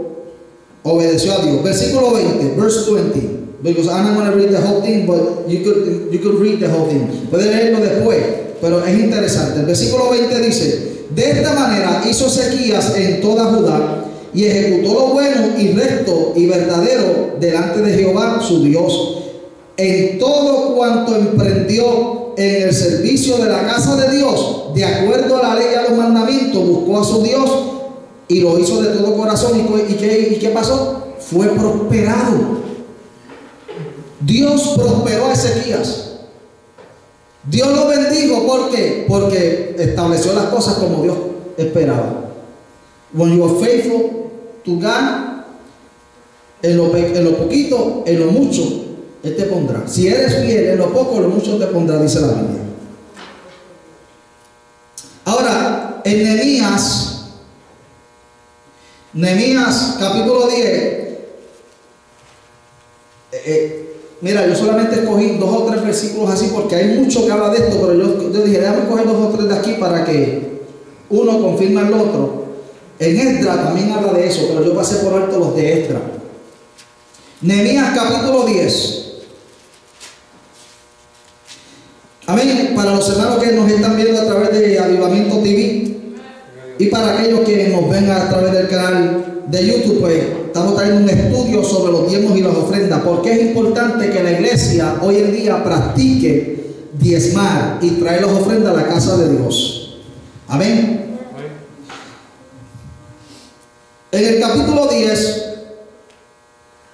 obedeció a Dios. Versículo 20, verse 20. because I'm not going to read the whole thing, but you could read the whole thing. Pueden leerlo después, pero es interesante. El versículo 20 dice: de esta manera hizo Ezequías en toda Judá y ejecutó lo bueno y recto y verdadero delante de Jehová su Dios, en todo cuanto emprendió en el servicio de la casa de Dios, de acuerdo a la ley y a los mandamientos, buscó a su Dios y lo hizo de todo corazón. ¿Y qué pasó? Fue prosperado. Dios prosperó a Ezequías. Dios lo bendijo. ¿Por qué? Porque estableció las cosas como Dios esperaba. When you are faithful to God, en lo poquito, en lo mucho, Él te pondrá. Si eres fiel en lo poco, en lo mucho te pondrá, dice la Biblia. Ahora, en Nehemías capítulo 10, mira, yo solamente escogí 2 o 3 versículos así porque hay mucho que habla de esto, pero yo dije, déjame coger 2 o 3 de aquí para que uno confirme el otro. En Esdras también habla de eso, pero yo pasé por alto los de Esdras. Nehemías capítulo 10. Amén. Para los hermanos que nos están viendo a través de Avivamiento TV y para aquellos que nos ven a través del canal de YouTube, pues estamos trayendo un estudio sobre los diezmos y las ofrendas, porque es importante que la iglesia hoy en día practique diezmar y traer las ofrendas a la casa de Dios. Amén. En el capítulo 10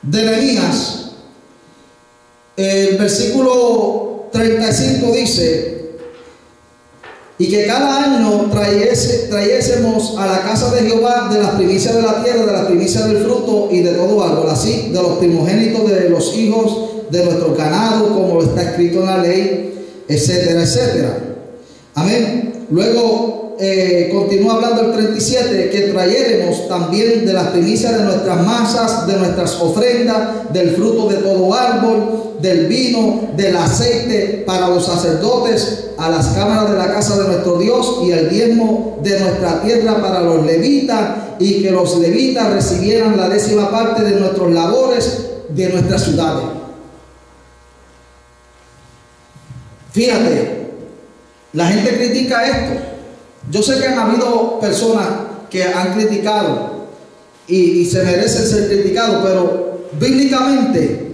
de Nehemías, el versículo 35 dice: y que cada año trayésemos a la casa de Jehová de las primicias de la tierra, de las primicias del fruto y de todo árbol, así de los primogénitos de los hijos de nuestro ganado, como lo está escrito en la ley, etcétera, etcétera. Amén. Luego continúa hablando el 37, que trayéremos también de las primicias de nuestras masas, de nuestras ofrendas, del fruto de todo árbol, del vino, del aceite para los sacerdotes, a las cámaras de la casa de nuestro Dios, y el diezmo de nuestra tierra para los levitas, y que los levitas recibieran la 10ª parte de nuestros labores de nuestras ciudades. Fíjate, la gente critica esto. Yo sé que han habido personas que han criticado y se merecen ser criticados, pero bíblicamente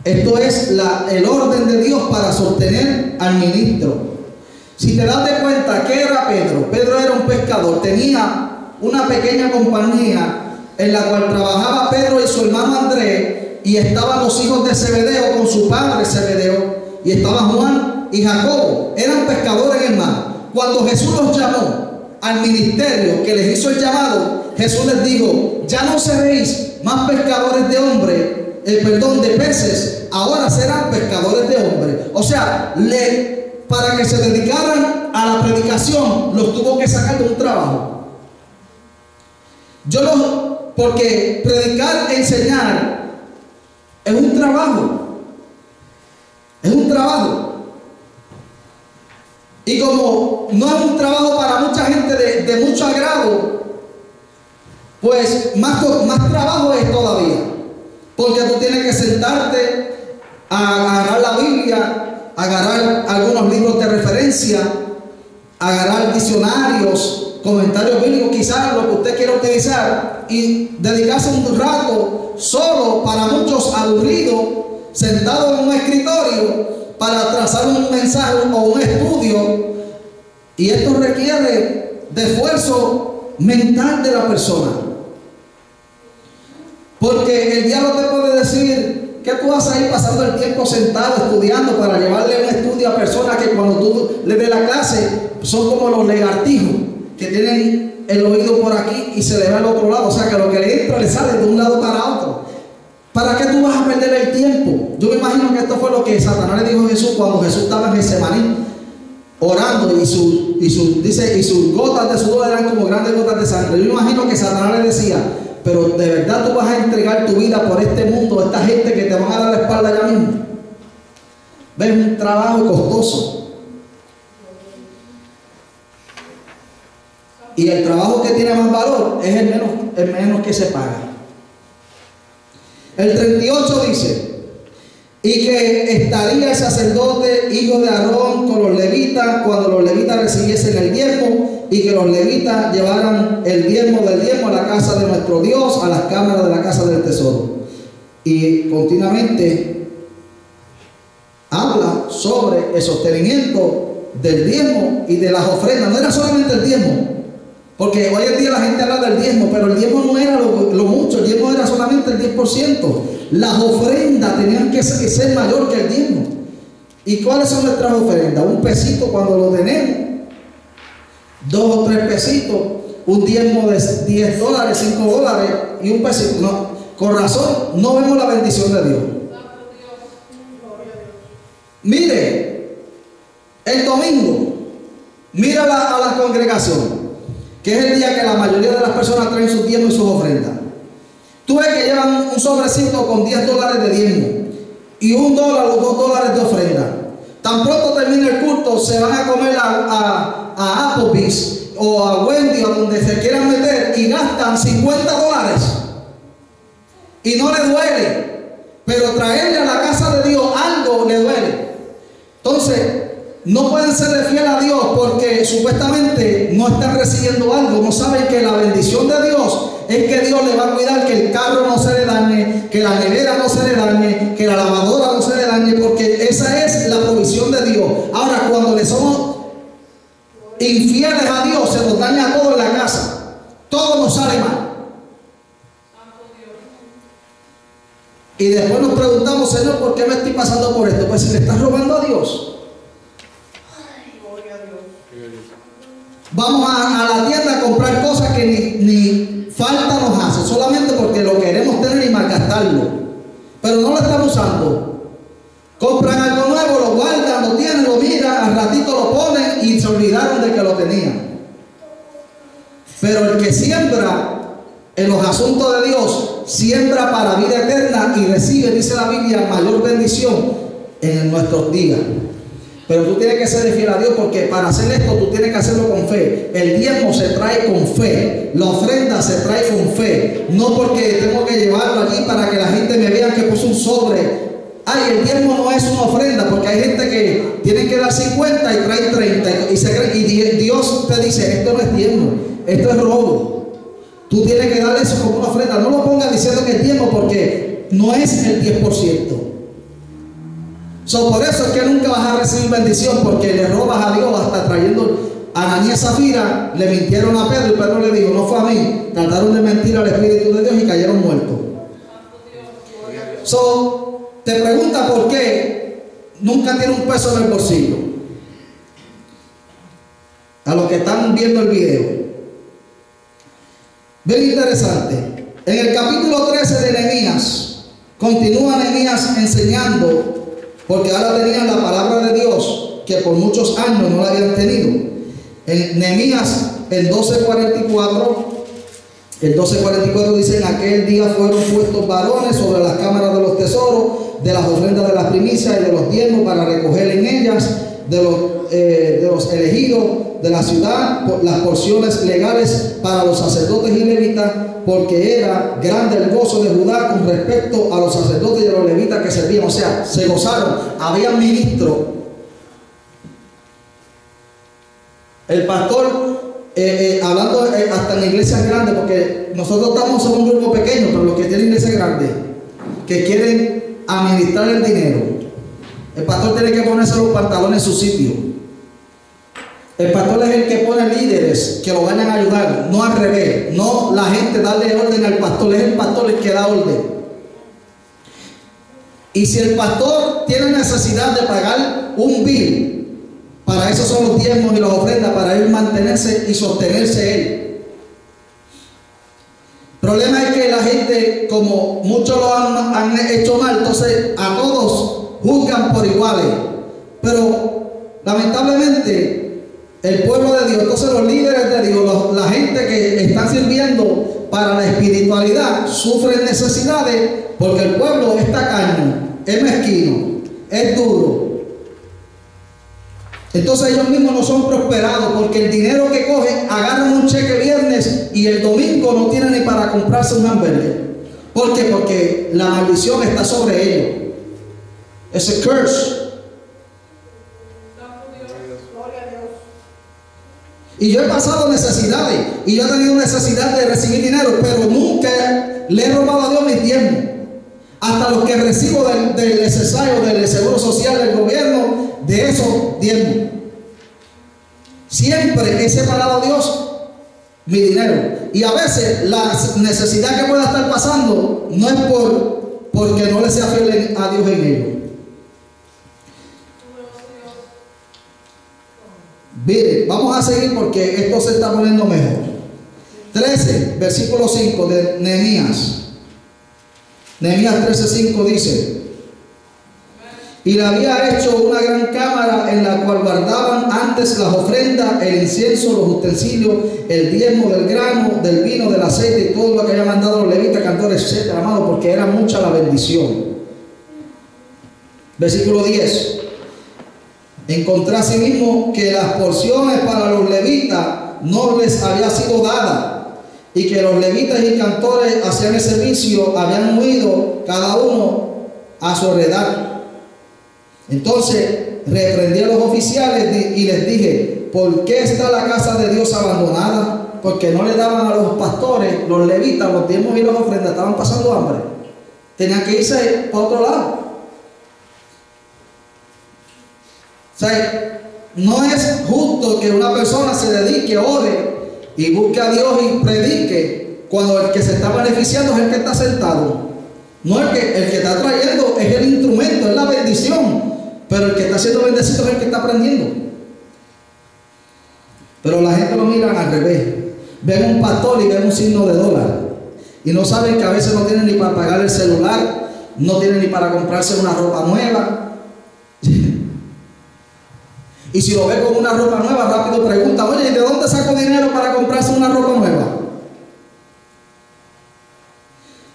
esto es el orden de Dios para sostener al ministro. Si te das de cuenta, ¿qué era Pedro? Pedro era un pescador, tenía una pequeña compañía en la cual trabajaba Pedro y su hermano Andrés, y estaban los hijos de Zebedeo con su padre Zebedeo, y estaban Juan y Jacobo. Eran pescadores en el mar. Cuando Jesús los llamó al ministerio, que les hizo el llamado, Jesús les dijo: ya no seréis más pescadores de hombres, de peces, ahora serán pescadores de hombres. O sea, para que se dedicaran a la predicación, los tuvo que sacar de un trabajo. Porque predicar, enseñar, es un trabajo. Es un trabajo. Y como no es un trabajo para mucha gente de mucho agrado, pues más trabajo es todavía. Porque tú tienes que sentarte a agarrar la Biblia, agarrar algunos libros de referencia, agarrar diccionarios, comentarios bíblicos, quizás lo que usted quiera utilizar, y dedicarse un rato solo, para muchos aburrido, sentado en un escritorio, para trazar un mensaje o un estudio. Y esto requiere de esfuerzo mental de la persona, porque el diablo te puede decir que tú vas a ir pasando el tiempo sentado estudiando para llevarle un estudio a personas que cuando tú le des la clase son como los lagartijos que tienen el oído por aquí y se le va al otro lado. O sea que lo que le entra le sale de un lado para otro. ¿Para qué tú vas a perder el tiempo? Yo me imagino que esto fue lo que Satanás le dijo a Jesús cuando Jesús estaba en Getsemaní orando, y sus gotas de sudor eran como grandes gotas de sangre. Yo me imagino que Satanás le decía: pero de verdad tú vas a entregar tu vida por este mundo, esta gente que te van a dar la espalda ya mismo. ¿Ves? Un trabajo costoso. Y el trabajo que tiene más valor es el menos que se paga. El 38 dice: y que estaría el sacerdote, hijo de Aarón, con los levitas, cuando los levitas recibiesen el diezmo, y que los levitas llevaran el diezmo del diezmo a la casa de nuestro Dios, a las cámaras de la casa del tesoro. Y continuamente habla sobre el sostenimiento del diezmo y de las ofrendas. No era solamente el diezmo, porque hoy en día la gente habla del diezmo, pero el diezmo no era lo mucho, el diezmo era solamente el 10%. Las ofrendas tenían que ser mayor que el diezmo. ¿Y cuáles son nuestras ofrendas? Un pesito cuando lo tenemos, 2 o 3 pesitos, un diezmo de $10, $5 y un pesito. No, con razón no vemos la bendición de Dios. Mire, el domingo, mira a la congregación, que es el día que la mayoría de las personas traen sus diezmos y sus ofrendas. Tú ves que llevan un sobrecito con $10 de diezmo y $1 o $2 de ofrenda. Tan pronto termine el culto, se van a comer a Applebee's o a Wendy o donde se quieran meter y gastan $50 y no le duele, pero traerle a la casa de Dios algo le duele. Entonces no pueden serle fiel a Dios porque supuestamente no están recibiendo algo. No saben que la bendición de Dios es que Dios le va a cuidar que el carro no se le dañe, que la nevera no se le dañe, que la lavadora no se le dañe, porque esa es la provisión de Dios. Ahora, cuando le somos infieles a Dios, se nos daña todo en la casa, todo nos sale mal. Y después nos preguntamos: Señor, ¿por qué me estoy pasando por esto? Pues si le estás robando a Dios. Vamos a la tienda a comprar cosas que ni falta nos hace, solamente porque lo queremos tener y malgastarlo, pero no lo estamos usando. Compran algo nuevo, lo guardan, lo tienen, lo miran, al ratito lo ponen y se olvidaron de que lo tenían. Pero el que siembra en los asuntos de Dios, siembra para vida eterna y recibe, dice la Biblia, mayor bendición en nuestros días. Pero tú tienes que ser fiel a Dios, porque para hacer esto tú tienes que hacerlo con fe. El diezmo se trae con fe, la ofrenda se trae con fe, no porque tengo que llevarlo allí para que la gente me vea que puse un sobre. Ay, el diezmo no es una ofrenda, porque hay gente que tiene que dar 50 y trae 30 y Dios te dice: esto no es diezmo, esto es robo. Tú tienes que darle eso como una ofrenda. No lo pongas diciendo que es diezmo, porque no es el 10%. Por eso es que nunca vas a recibir bendición, porque le robas a Dios. Hasta trayendo a Ananías y Zafira, le mintieron a Pedro y Pedro le dijo: no fue a mí. Trataron de mentir al Espíritu de Dios y cayeron muertos. Te pregunta por qué nunca tiene un peso en el bolsillo. A los que están viendo el video, bien interesante. En el capítulo 13 de Nehemías, continúa Nehemías enseñando, porque ahora tenían la palabra de Dios, que por muchos años no la habían tenido. En Nehemías, el 12:44 dice: en aquel día fueron puestos varones sobre las cámaras de los tesoros, de las ofrendas de las primicias y de los diezmos, para recoger en ellas de los elegidos de la ciudad las porciones legales para los sacerdotes y levitas, porque era grande el gozo de Judá con respecto a los sacerdotes y a los levitas que servían. O sea, se gozaron, había ministros. El pastor, hablando hasta en iglesias grandes, porque nosotros estamos en un grupo pequeño, pero los que tienen iglesias grandes, que quieren administrar el dinero, el pastor tiene que ponerse los pantalones en su sitio. El pastor es el que pone líderes que lo vayan a ayudar, no al revés. No la gente darle orden al pastor, es el pastor el que da orden. Y si el pastor tiene necesidad de pagar un bill, para eso son los diezmos y las ofrendas, para él mantenerse y sostenerse él. El problema es que la gente, como muchos lo han hecho mal, entonces a todos juzgan por iguales. Pero lamentablemente el pueblo de Dios, entonces los líderes de Dios, la gente que están sirviendo para la espiritualidad, sufren necesidades porque el pueblo es tacaño, es mezquino, es duro. Entonces ellos mismos no son prosperados, porque el dinero que cogen, agarran un cheque viernes y el domingo no tienen ni para comprarse un hamburger, ¿Por qué? Porque la maldición está sobre ellos. Es a curse. Y yo he pasado necesidades, y yo he tenido necesidad de recibir dinero, pero nunca le he robado a Dios mis diezmos. Hasta los que recibo del SSI o del Seguro Social del gobierno, de esos diezmos. Siempre he separado a Dios mi dinero. Y a veces la necesidad que pueda estar pasando no es porque no le sea fiel a Dios en ello. Miren, vamos a seguir porque esto se está poniendo mejor. 13, versículo 5 de Nehemías. Nehemías 13:5 dice: y le había hecho una gran cámara en la cual guardaban antes las ofrendas, el incienso, los utensilios, el diezmo del grano, del vino, del aceite y todo lo que había mandado los levitas, cantores, etcétera, amado, porque era mucha la bendición. Versículo 10. Encontré asimismo que las porciones para los levitas no les había sido dada, y que los levitas y cantores hacían el servicio, habían huido cada uno a su heredad. Entonces reprendí a los oficiales y les dije: ¿por qué está la casa de Dios abandonada? Porque no le daban a los pastores, los levitas, los diezmos y las ofrendas. Estaban pasando hambre, tenían que irse para otro lado. O sea, no es justo que una persona se dedique, ore y busque a Dios y predique, cuando el que se está beneficiando es el que está sentado. No el que está trayendo es el instrumento, es la bendición, pero el que está siendo bendecido es el que está aprendiendo. Pero la gente lo mira al revés. Ven un pastor y ven un signo de dólar y no saben que a veces no tienen ni para pagar el celular, no tienen ni para comprarse una ropa nueva. Y si lo ve con una ropa nueva, rápido pregunta: oye, ¿de dónde saco dinero para comprarse una ropa nueva?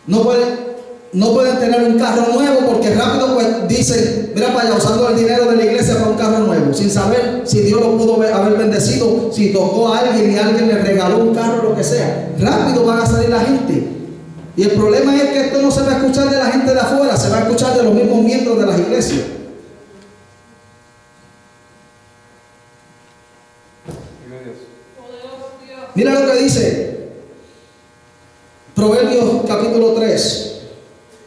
No pueden tener un carro nuevo porque rápido pues dicen: mira para allá, usando el dinero de la iglesia para un carro nuevo, sin saber si Dios lo pudo haber bendecido, si tocó a alguien y alguien le regaló un carro, lo que sea. Rápido van a salir la gente. Y el problema es que esto no se va a escuchar de la gente de afuera, se va a escuchar de los mismos miembros de las iglesias. Mira lo que dice Proverbios capítulo 3.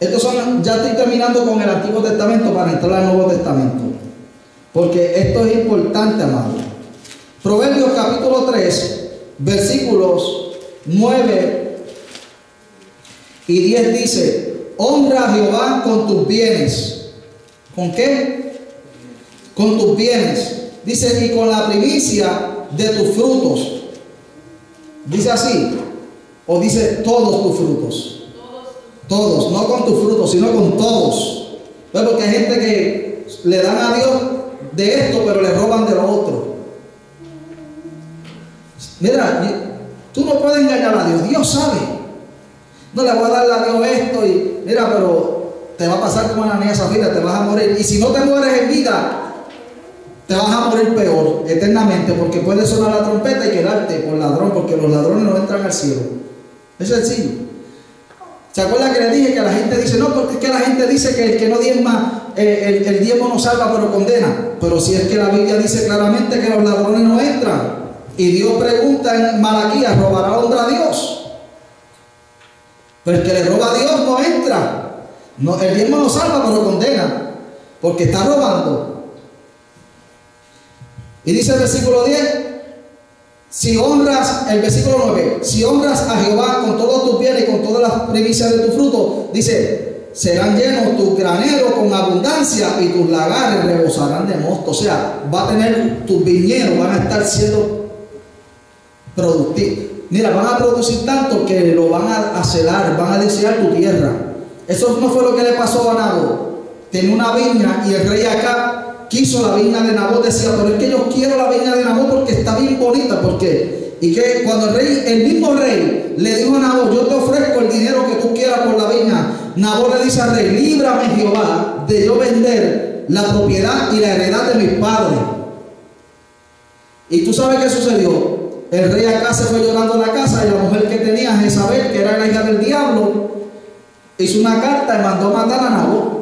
Ya estoy terminando con el Antiguo Testamento para entrar al Nuevo Testamento, porque esto es importante, amado. Proverbios capítulo 3, versículos 9 y 10 dice: honra a Jehová con tus bienes. ¿Con qué? Con tus bienes. Dice: y con la primicia de tus frutos. Dice así, o dice todos tus frutos. Todos, no con tus frutos, sino con todos. Porque hay gente que le dan a Dios de esto, pero le roban de lo otro. Mira, tú no puedes engañar a Dios, Dios sabe. No le voy a dar a Dios esto y mira, pero te va a pasar como Ananías y Zafira, te vas a morir. Y si no te mueres en vida, te vas a morir peor, eternamente, porque puede sonar la trompeta y quedarte por ladrón, porque los ladrones no entran al cielo. Es sencillo. ¿Se acuerdan que les dije que la gente dice: no, porque es que la gente dice que el que no diezma, el diezmo no salva pero condena? Pero si es que la Biblia dice claramente que los ladrones no entran. Y Dios pregunta en Malaquías: ¿robará hombre a Dios? Pero el que le roba a Dios no entra. No, el diezmo no salva pero condena, porque está robando. Y dice el versículo 10, si honras, el versículo 9, si honras a Jehová con todos tus bienes y con todas las primicias de tu fruto, dice: serán llenos tus graneros con abundancia y tus lagares rebosarán de mosto. O sea, va a tener tus viñedos, van a estar siendo productivos. Mira, van a producir tanto que lo van a celar, van a desear tu tierra. Eso no fue lo que le pasó a Nabot. Tenía una viña y el rey Acab quiso la viña de Nabot. Decía: pero es que yo quiero la viña de Nabot porque está bien bonita. ¿Por qué? Y que cuando el mismo rey le dijo a Nabot: yo te ofrezco el dinero que tú quieras por la viña, Nabot le dice al rey: líbrame Jehová de yo vender la propiedad y la heredad de mis padres. Y tú sabes qué sucedió. El rey Acab se fue llorando a la casa y la mujer que tenía, Jezabel, que era la hija del diablo, hizo una carta y mandó matar a Nabot.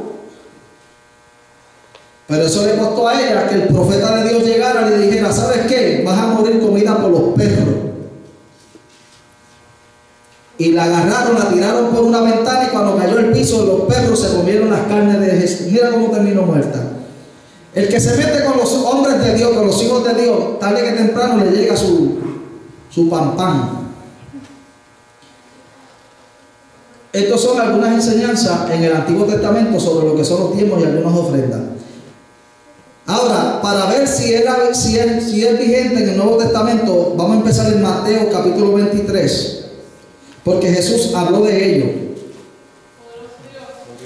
Pero eso le costó a ella que el profeta de Dios llegara y le dijera: ¿sabes qué? Vas a morir comida por los perros. Y la agarraron, la tiraron por una ventana, y cuando cayó al piso, los perros se comieron las carnes de Jesús. Mira cómo terminó muerta. El que se mete con los hombres de Dios, con los hijos de Dios, tarde que temprano le llega su pan. Estas son algunas enseñanzas en el Antiguo Testamento sobre lo que son los diezmos y algunas ofrendas. Ahora, para ver si es vigente en el Nuevo Testamento, vamos a empezar en Mateo capítulo 23, porque Jesús habló de ello.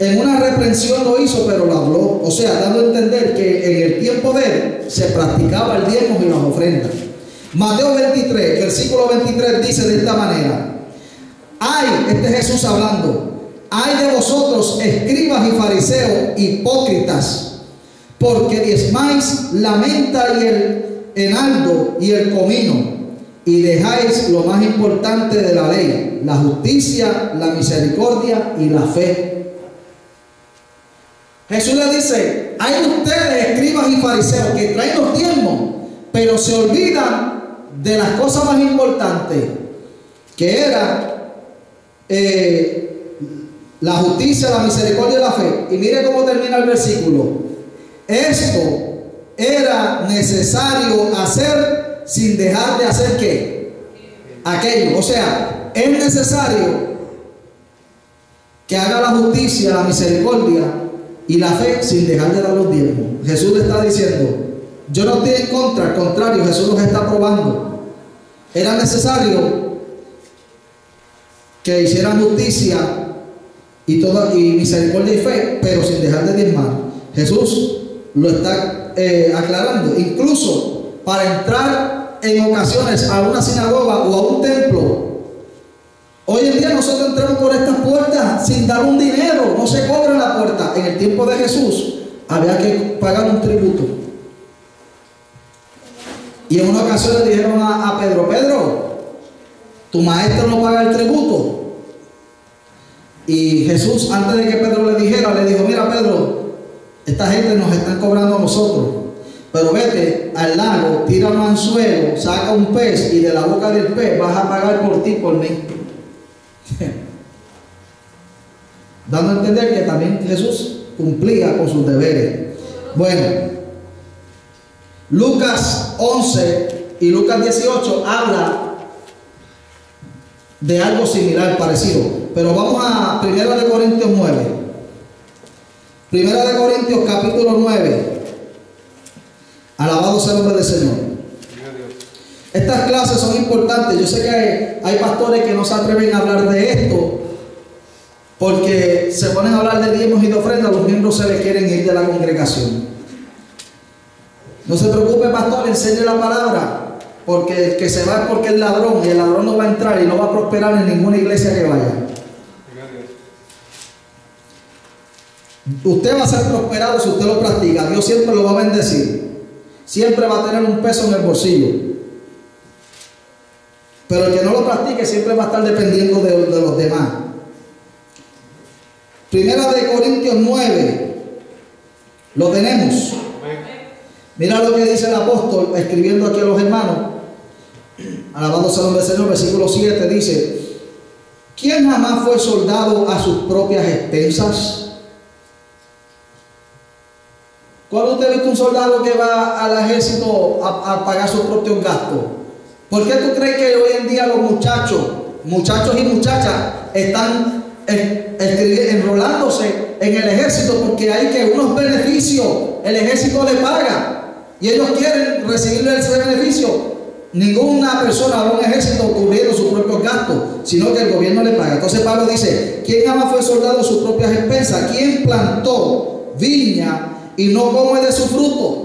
En una reprensión lo hizo, pero lo habló, o sea, dando a entender que en el tiempo de él se practicaba el diezmo y las ofrendas. Mateo 23, versículo 23 dice de esta manera: ay, este es Jesús hablando, ay de vosotros, escribas y fariseos, hipócritas, porque diezmáis la menta y el enaldo y el comino, y dejáis lo más importante de la ley, la justicia, la misericordia y la fe. Jesús le dice: hay ustedes, escribas y fariseos, que traen los diezmos, pero se olvidan de las cosas más importantes, que era la justicia, la misericordia y la fe. Y mire cómo termina el versículo: esto era necesario hacer sin dejar de hacer ¿qué? Aquello. O sea, es necesario que haga la justicia, la misericordia y la fe sin dejar de dar los diezmos. Jesús le está diciendo: yo no estoy en contra, al contrario, Jesús los está probando. Era necesario que hicieran justicia y misericordia y fe, pero sin dejar de diezmar. Jesús lo está aclarando. Incluso para entrar en ocasiones a una sinagoga o a un templo, hoy en día nosotros entramos por estas puertas sin dar un dinero, no se cobra en la puerta. En el tiempo de Jesús había que pagar un tributo. Y en una ocasión le dijeron a Pedro: Pedro, tu maestro no paga el tributo. Y Jesús, antes de que Pedro le dijera, le dijo: mira, Pedro, esta gente nos está cobrando a nosotros, pero vete al lago, tira un anzuelo, saca un pez, y de la boca del pez vas a pagar por ti, por mí. Dando a entender que también Jesús cumplía con sus deberes. Bueno, Lucas 11 y Lucas 18 habla de algo similar, parecido. Pero vamos a 1 Corintios 9. 1 Corintios capítulo 9. Alabado sea el nombre del Señor. Estas clases son importantes. Yo sé que hay pastores que no se atreven a hablar de esto, porque se ponen a hablar de diezmos y de ofrendas, los miembros se les quieren ir de la congregación. No se preocupe, pastor, enseñe la palabra, porque el que se va es porque es ladrón, y el ladrón no va a entrar y no va a prosperar en ninguna iglesia que vaya. Usted va a ser prosperado si usted lo practica. Dios siempre lo va a bendecir, siempre va a tener un peso en el bolsillo. Pero el que no lo practique siempre va a estar dependiendo de los demás. 1 Corintios 9, lo tenemos. Mira lo que dice el apóstol escribiendo aquí a los hermanos. Alabado sea el nombre del Señor. Versículo 7 dice: ¿quién jamás fue soldado a sus propias expensas? ¿Cuándo usted ha visto un soldado que va al ejército a pagar sus propios gastos? ¿Por qué tú crees que hoy en día los muchachos y muchachas están enrolándose en el ejército? Porque hay que unos beneficios, el ejército le paga y ellos quieren recibir ese beneficio. Ninguna persona va a un ejército cubriendo sus propios gastos, sino que el gobierno le paga. Entonces Pablo dice: ¿quién jamás fue soldado a sus propias expensas? ¿Quién plantó viña y no come de su fruto?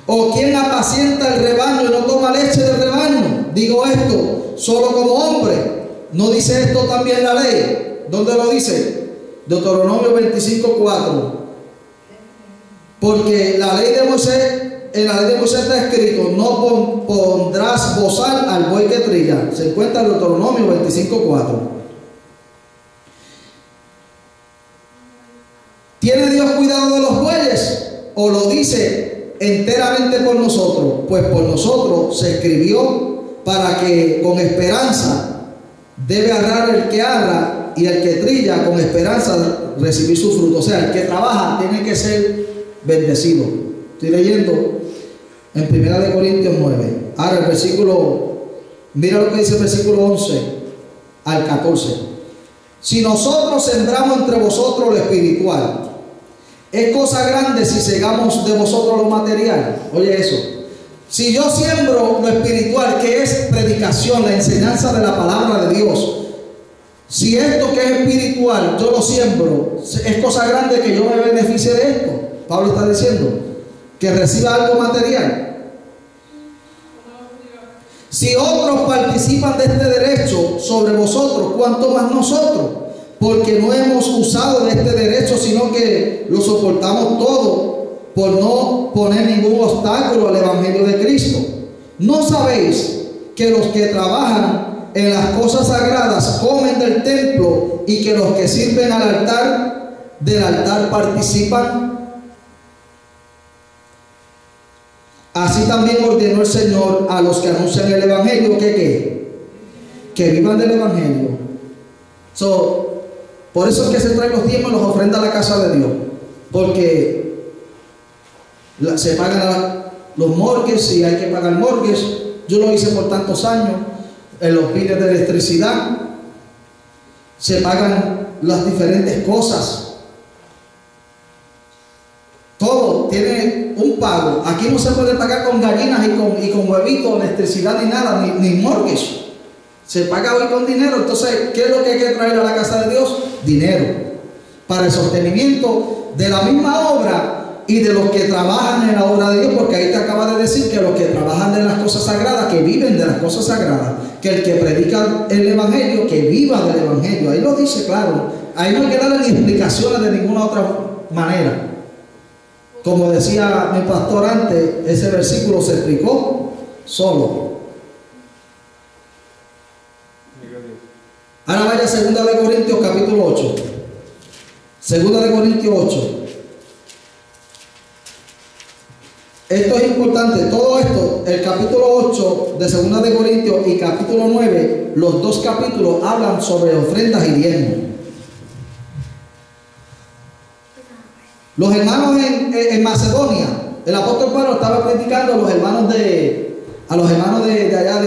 ¿O quién apacienta el rebaño y no toma leche del rebaño? Digo esto solo como hombre. ¿No dice esto también la ley? ¿Dónde lo dice? Deuteronomio 25:4. Porque la ley de Moisés, en la ley de Moisés está escrito: no pondrás bozal al buey que trilla. Se encuentra en Deuteronomio 25:4. ¿Tiene Dios cuidado de los bueyes? ¿O lo dice enteramente por nosotros? Pues por nosotros se escribió para que con esperanza debe arrar el que arra y el que trilla con esperanza recibir su fruto. O sea, el que trabaja tiene que ser bendecido. Estoy leyendo en 1 Corintios 9. Ahora el versículo, mira lo que dice el versículo 11 al 14. Si nosotros sembramos entre vosotros lo espiritual, es cosa grande si segamos de vosotros lo material. Oye eso. Si yo siembro lo espiritual, que es predicación, la enseñanza de la palabra de Dios, si esto que es espiritual yo lo siembro, es cosa grande que yo me beneficie de esto. Pablo está diciendo que reciba algo material. Si otros participan de este derecho sobre vosotros, ¿cuánto más nosotros? Porque no hemos usado de este derecho, sino que lo soportamos todo por no poner ningún obstáculo al Evangelio de Cristo. ¿No sabéis que los que trabajan en las cosas sagradas comen del templo y que los que sirven al altar, del altar participan? Así también ordenó el Señor a los que anuncian el Evangelio que vivan del Evangelio. Por eso es que se traen los diezmos y los ofrendas a la casa de Dios, porque se pagan los mortgages y hay que pagar mortgages. Yo lo hice por tantos años. En los biles de electricidad se pagan las diferentes cosas. Todo tiene un pago. Aquí no se puede pagar con gallinas y con huevitos, electricidad ni nada, ni mortgage. Se paga hoy con dinero. Entonces, ¿qué es lo que hay que traer a la casa de Dios? Dinero. Para el sostenimiento de la misma obra y de los que trabajan en la obra de Dios, porque ahí te acaba de decir que los que trabajan de las cosas sagradas, que viven de las cosas sagradas, que el que predica el Evangelio, que viva del Evangelio. Ahí lo dice claro. Ahí no hay que darle ni explicaciones de ninguna otra manera. Como decía mi pastor antes, ese versículo se explicó solo. Ahora vaya a 2 Corintios capítulo 8. 2 Corintios 8. Esto es importante. Todo esto, el capítulo 8 de 2 de Corintios y capítulo 9, los dos capítulos hablan sobre ofrendas y diezmos. Los hermanos en Macedonia, el apóstol Pablo estaba predicando a los hermanos de allá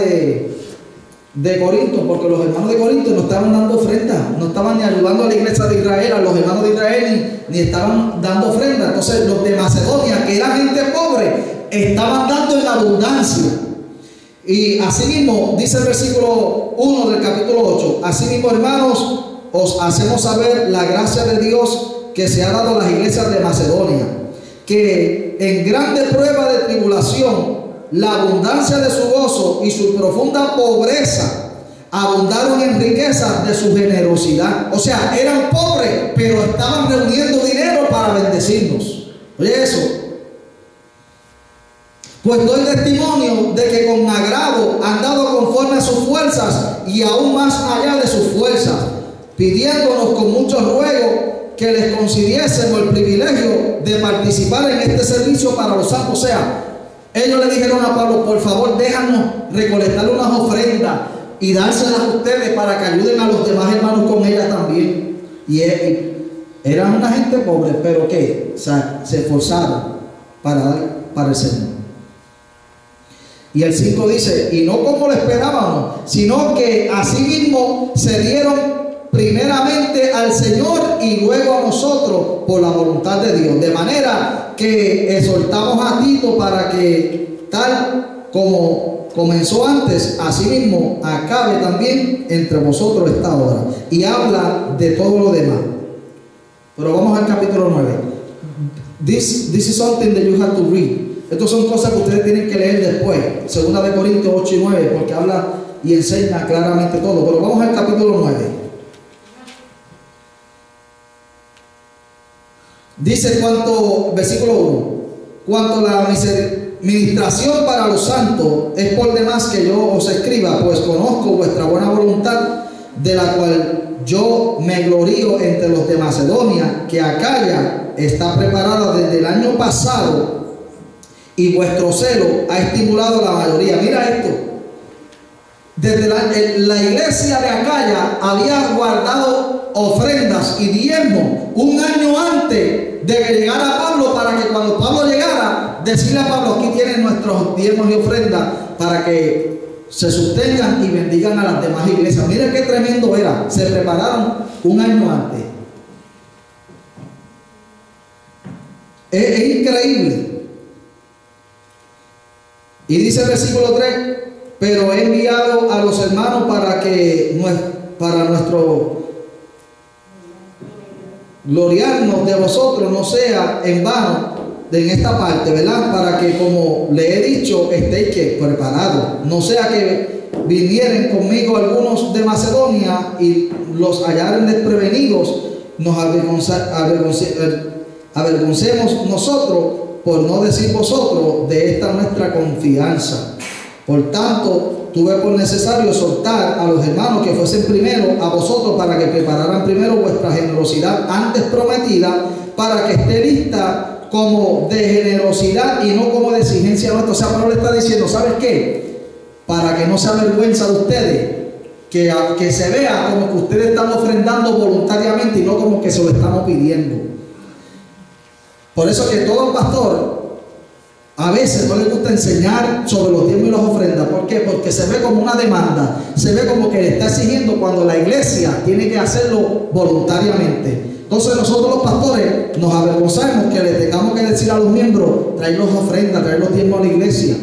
de Corinto, porque los hermanos de Corinto no estaban dando ofrendas, no estaban ni ayudando a la iglesia de Israel, a los hermanos de Israel, ni estaban dando ofrendas. Entonces los de Macedonia, que eran gente pobre, estaban dando en abundancia. Y así mismo dice el versículo 1 del capítulo 8: así mismo, hermanos, os hacemos saber la gracia de Dios que se ha dado a las iglesias de Macedonia, que en grande prueba de tribulación, la abundancia de su gozo y su profunda pobreza abundaron en riqueza de su generosidad. O sea, eran pobres, pero estaban reuniendo dinero para bendecirnos. Oye eso. Pues doy testimonio de que con agrado han dado conforme a sus fuerzas y aún más allá de sus fuerzas, pidiéndonos con mucho ruego que les concediésemos el privilegio de participar en este servicio para los santos. O sea, ellos le dijeron a Pablo: por favor, déjanos recolectar unas ofrendas y dárselas a ustedes para que ayuden a los demás hermanos con ellas también. Y eran una gente pobre, pero que se esforzaron para dar para el Señor. Y el 5 dice: y no como lo esperábamos, sino que asimismo se dieron primeramente al Señor y luego a nosotros por la voluntad de Dios. De manera que exhortamos a Tito para que tal como comenzó antes, así mismo acabe también entre vosotros esta obra. Y habla de todo lo demás. Pero vamos al capítulo 9. This is something that you have to read. Estas son cosas que ustedes tienen que leer después. 2 de Corintios 8 y 9, porque habla y enseña claramente todo. Pero vamos al capítulo 9. Dice versículo 1: cuanto la ministración para los santos es por demás que yo os escriba, pues conozco vuestra buena voluntad, de la cual yo me glorío entre los de Macedonia, que Acaya está preparada desde el año pasado y vuestro celo ha estimulado a la mayoría. Mira esto. Desde la iglesia de Acaya había guardado ofrendas y diezmos un año antes de que llegara Pablo, para que cuando Pablo llegara, decirle a Pablo: aquí tienen nuestros diezmos y ofrendas para que se sostengan y bendigan a las demás iglesias. Miren qué tremendo era. Se prepararon un año antes. Es increíble. Y dice el versículo 3: pero he enviado a los hermanos para nuestro gloriarnos de vosotros no sea en vano en esta parte, ¿verdad? Para que, como le he dicho, estéis preparados. No sea que vinieren conmigo algunos de Macedonia y los hallaren desprevenidos, nos avergoncemos nosotros, por no decir vosotros, de esta nuestra confianza. Por tanto, tuve por necesario exhortar a los hermanos que fuesen primero a vosotros, para que prepararan primero vuestra generosidad antes prometida, para que esté lista como de generosidad y no como de exigencia nuestra. O sea, Pablo le está diciendo: ¿sabes qué? Para que no se avergüenza de ustedes, que se vea como que ustedes están ofrendando voluntariamente y no como que se lo estamos pidiendo. Por eso que todo pastor a veces no le gusta enseñar sobre los diezmos y las ofrendas. ¿Por qué? Porque se ve como una demanda, se ve como que le está exigiendo, cuando la iglesia tiene que hacerlo voluntariamente. Entonces nosotros los pastores nos avergonzamos que le tengamos que decir a los miembros: traer las ofrendas, traer los diezmos a la iglesia.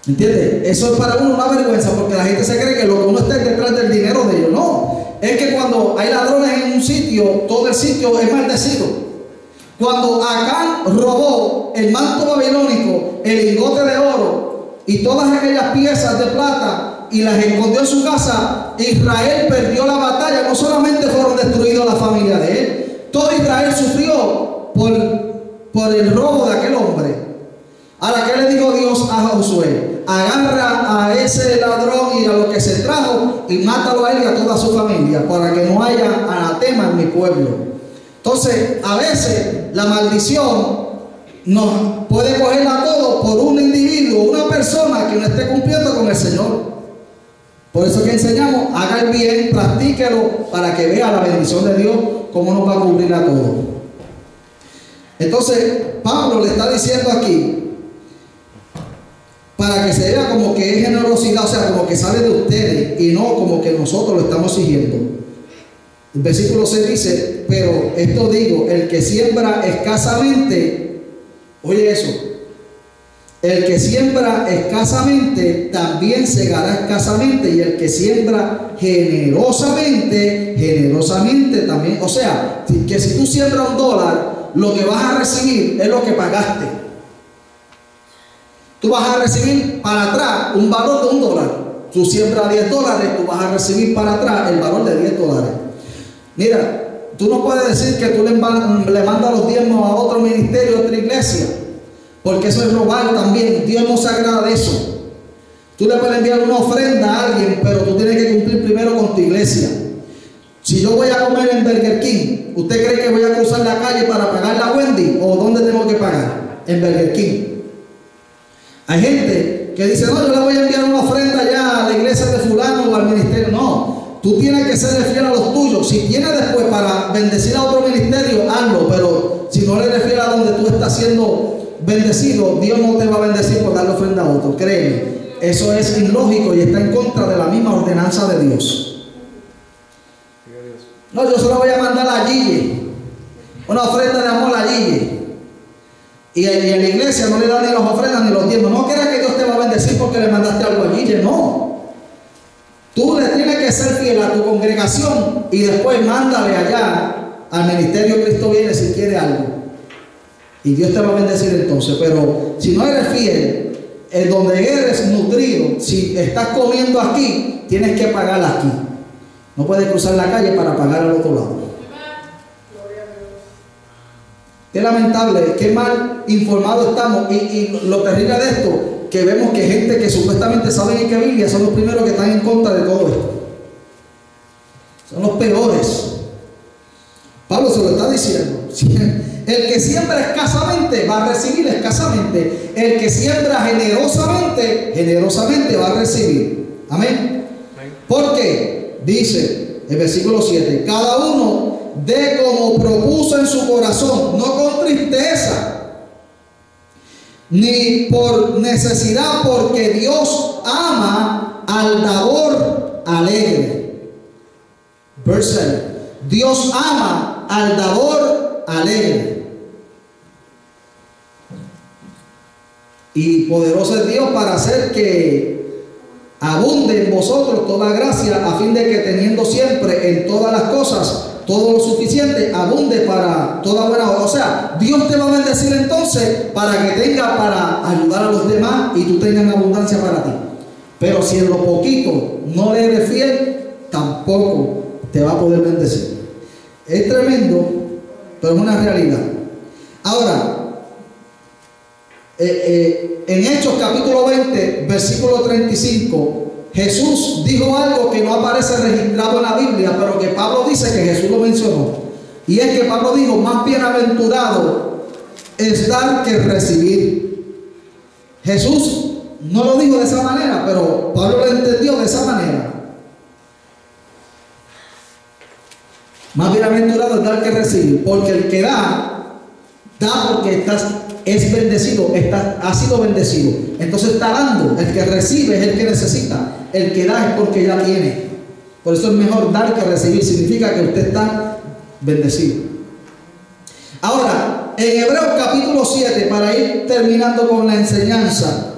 ¿Entiendes? Eso es para uno una vergüenza, porque la gente se cree que lo que uno está es detrás del dinero de ellos. No, es que cuando hay ladrones en un sitio, todo el sitio es maldecido. Cuando Acán robó el manto babilónico, el lingote de oro y todas aquellas piezas de plata y las escondió en su casa, Israel perdió la batalla. No solamente fueron destruidos la familia de él, todo Israel sufrió por el robo de aquel hombre. Ahora, ¿qué le dijo Dios a Josué? Agarra a ese ladrón y a lo que se trajo y mátalo a él y a toda su familia, para que no haya anatema en mi pueblo. Entonces, a veces la maldición nos puede coger a todos por un individuo, una persona que no esté cumpliendo con el Señor. Por eso que enseñamos: haga el bien, practíquelo, para que vea la bendición de Dios, cómo nos va a cubrir a todos. Entonces, Pablo le está diciendo aquí, para que se vea como que es generosidad, o sea, como que sale de ustedes y no como que nosotros lo estamos exigiendo. El versículo 6 dice: pero esto digo, el que siembra escasamente, oye eso, el que siembra escasamente también segará escasamente, y el que siembra generosamente, generosamente también. O sea, que si tú siembras $1, lo que vas a recibir es lo que pagaste. Tú vas a recibir para atrás un valor de $1. Tú siembras $10, tú vas a recibir para atrás el valor de $10. Mira, tú no puedes decir que tú le mandas los diezmos a otro ministerio, a otra iglesia, porque eso es robar también. Dios no se agrada de eso. Tú le puedes enviar una ofrenda a alguien, pero tú tienes que cumplir primero con tu iglesia. Si yo voy a comer en Burger King, ¿usted cree que voy a cruzar la calle para pagar la Wendy? ¿O dónde tengo que pagar? En Burger King. Hay gente que dice: no, yo le voy a enviar una ofrenda ya a la iglesia de fulano o al ministerio. No. Tú tienes que ser fiel a los tuyos. Si tienes después para bendecir a otro ministerio, hazlo. Pero si no le eres fiel a donde tú estás siendo bendecido, Dios no te va a bendecir por darle ofrenda a otro. Créeme, eso es ilógico y está en contra de la misma ordenanza de Dios. No, yo solo voy a mandar a Gille una ofrenda de amor a Gille. Y en la iglesia no le dan ni las ofrendas ni los diezmos. No creas que Dios te va a bendecir porque le mandaste algo a Gille. No. Tú le tienes que ser fiel a tu congregación y después mándale allá al ministerio Cristo Viene si quiere algo. Y Dios te va a bendecir entonces. Pero si no eres fiel, en donde eres nutrido, si estás comiendo aquí, tienes que pagar aquí. No puedes cruzar la calle para pagar al otro lado. Qué lamentable, qué mal informados estamos. Y lo terrible de esto, que vemos que gente que supuestamente saben que Biblia son los primeros que están en contra de todo esto. Son los peores. Pablo se lo está diciendo. El que siembra escasamente va a recibir escasamente. El que siembra generosamente, generosamente va a recibir. Amén. ¿Por qué? Dice el versículo 7: cada uno dé como propuso en su corazón, no con tristeza, ni por necesidad, porque Dios ama al dador alegre. Verse 7. Dios ama al dador alegre. Y poderoso es Dios para hacer que abunde en vosotros toda gracia, a fin de que teniendo siempre en todas las cosas todo lo suficiente, abunde para toda buena obra. O sea, Dios te va a bendecir entonces para que tenga para ayudar a los demás y tú tengas abundancia para ti. Pero si en lo poquito no le eres fiel, tampoco te va a poder bendecir. Es tremendo, pero es una realidad. Ahora, en Hechos capítulo 20, versículo 35, Jesús dijo algo que no aparece registrado en la Biblia, pero que Pablo dice que Jesús lo mencionó. Y es que Pablo dijo: más bienaventurado es dar que recibir. Jesús no lo dijo de esa manera, pero Pablo lo entendió de esa manera. Más bienaventurado es dar que recibir, porque el que da porque es bendecido, ha sido bendecido. Entonces está dando. El que recibe es el que necesita. El que da es porque ya tiene. Por eso es mejor dar que recibir. Significa que usted está bendecido. Ahora, en Hebreos capítulo 7, para ir terminando con la enseñanza,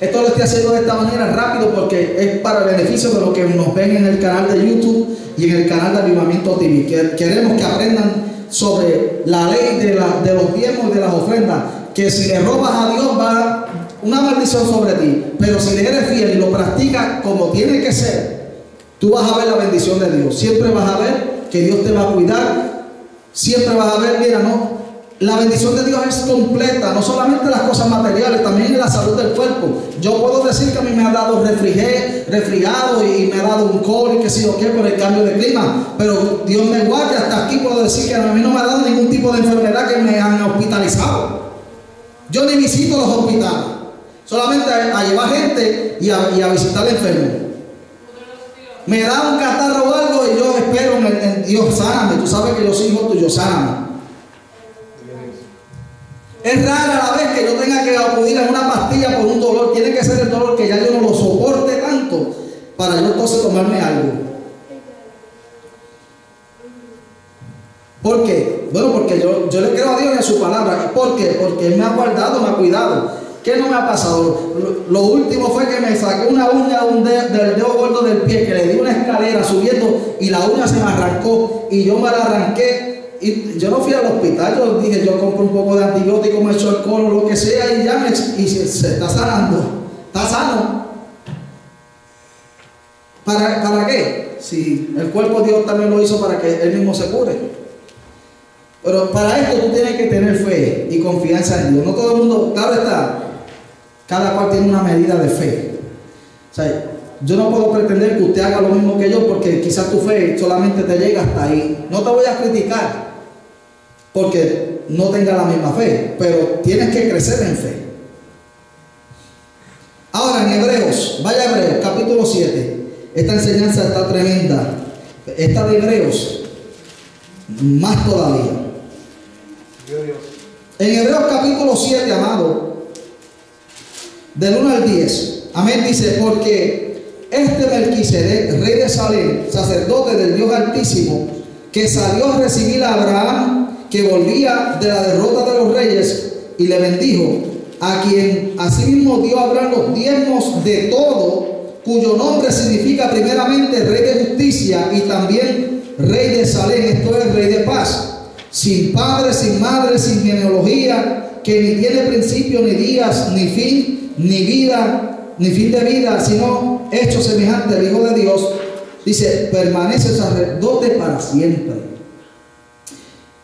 esto lo estoy haciendo de esta manera rápido porque es para el beneficio de los que nos ven en el canal de YouTube y en el canal de Avivamiento TV. Queremos que aprendan sobre la ley de los diezmos y de las ofrendas, que si le robas a Dios va una maldición sobre ti, pero si le eres fiel y lo practicas como tiene que ser, tú vas a ver la bendición de Dios. Siempre vas a ver que Dios te va a cuidar, siempre vas a ver, mira, no, la bendición de Dios es completa, no solamente las cosas materiales, también en la salud del cuerpo. Yo puedo decir que a mí me ha dado resfriado y me ha dado un COVID, que sé yo qué, por el cambio de clima, pero Dios me guarde. Hasta aquí puedo decir que a mí no me ha dado ningún tipo de enfermedad que me han hospitalizado. Yo ni visito los hospitales, solamente a llevar gente y a visitar al enfermo. Me da un catarro o algo y yo espero en Dios, sáname. Tú sabes que yo soy hijo tuyo, sáname. Es rara la vez que yo tenga que acudir a una pastilla por un dolor. Tiene que ser el dolor que ya yo no lo soporte tanto para yo entonces tomarme algo. ¿Por qué? Bueno, porque yo le creo a Dios y a su palabra. ¿Por qué? Porque Él me ha guardado, me ha cuidado. ¿Qué no me ha pasado? Lo último fue que me saqué una uña del dedo gordo del pie, que le di una escalera subiendo y la uña se me arrancó y yo me la arranqué. Y yo no fui al hospital, yo dije, yo compro un poco de antibiótico, me echo alcohol o lo que sea y ya se está sanando. Está sano. ¿Para qué? Si el cuerpo Dios también lo hizo para que Él mismo se cure. Pero para esto tú tienes que tener fe y confianza en Dios. No todo el mundo, claro está, cada cual tiene una medida de fe. O sea, yo no puedo pretender que usted haga lo mismo que yo, porque quizás tu fe solamente te llega hasta ahí. No te voy a criticar porque no tenga la misma fe, pero tienes que crecer en fe. Ahora en Hebreos, vaya a Hebreos capítulo 7. Esta enseñanza está tremenda. Esta de Hebreos, más todavía. En Hebreos capítulo 7, amado, del 1 al 10, amén, dice: porque este Melquisedec, rey de Salem, sacerdote del Dios Altísimo, que salió a recibir a Abraham, que volvía de la derrota de los reyes, y le bendijo, a quien asimismo dio a Abraham los diezmos de todo, cuyo nombre significa primeramente Rey de Justicia y también Rey de Salem, esto es Rey de Paz, sin padre, sin madre, sin genealogía, que ni tiene principio, ni días, ni fin, ni vida, ni fin de vida, sino hecho semejante al Hijo de Dios. Dice: permanece sacerdote para siempre.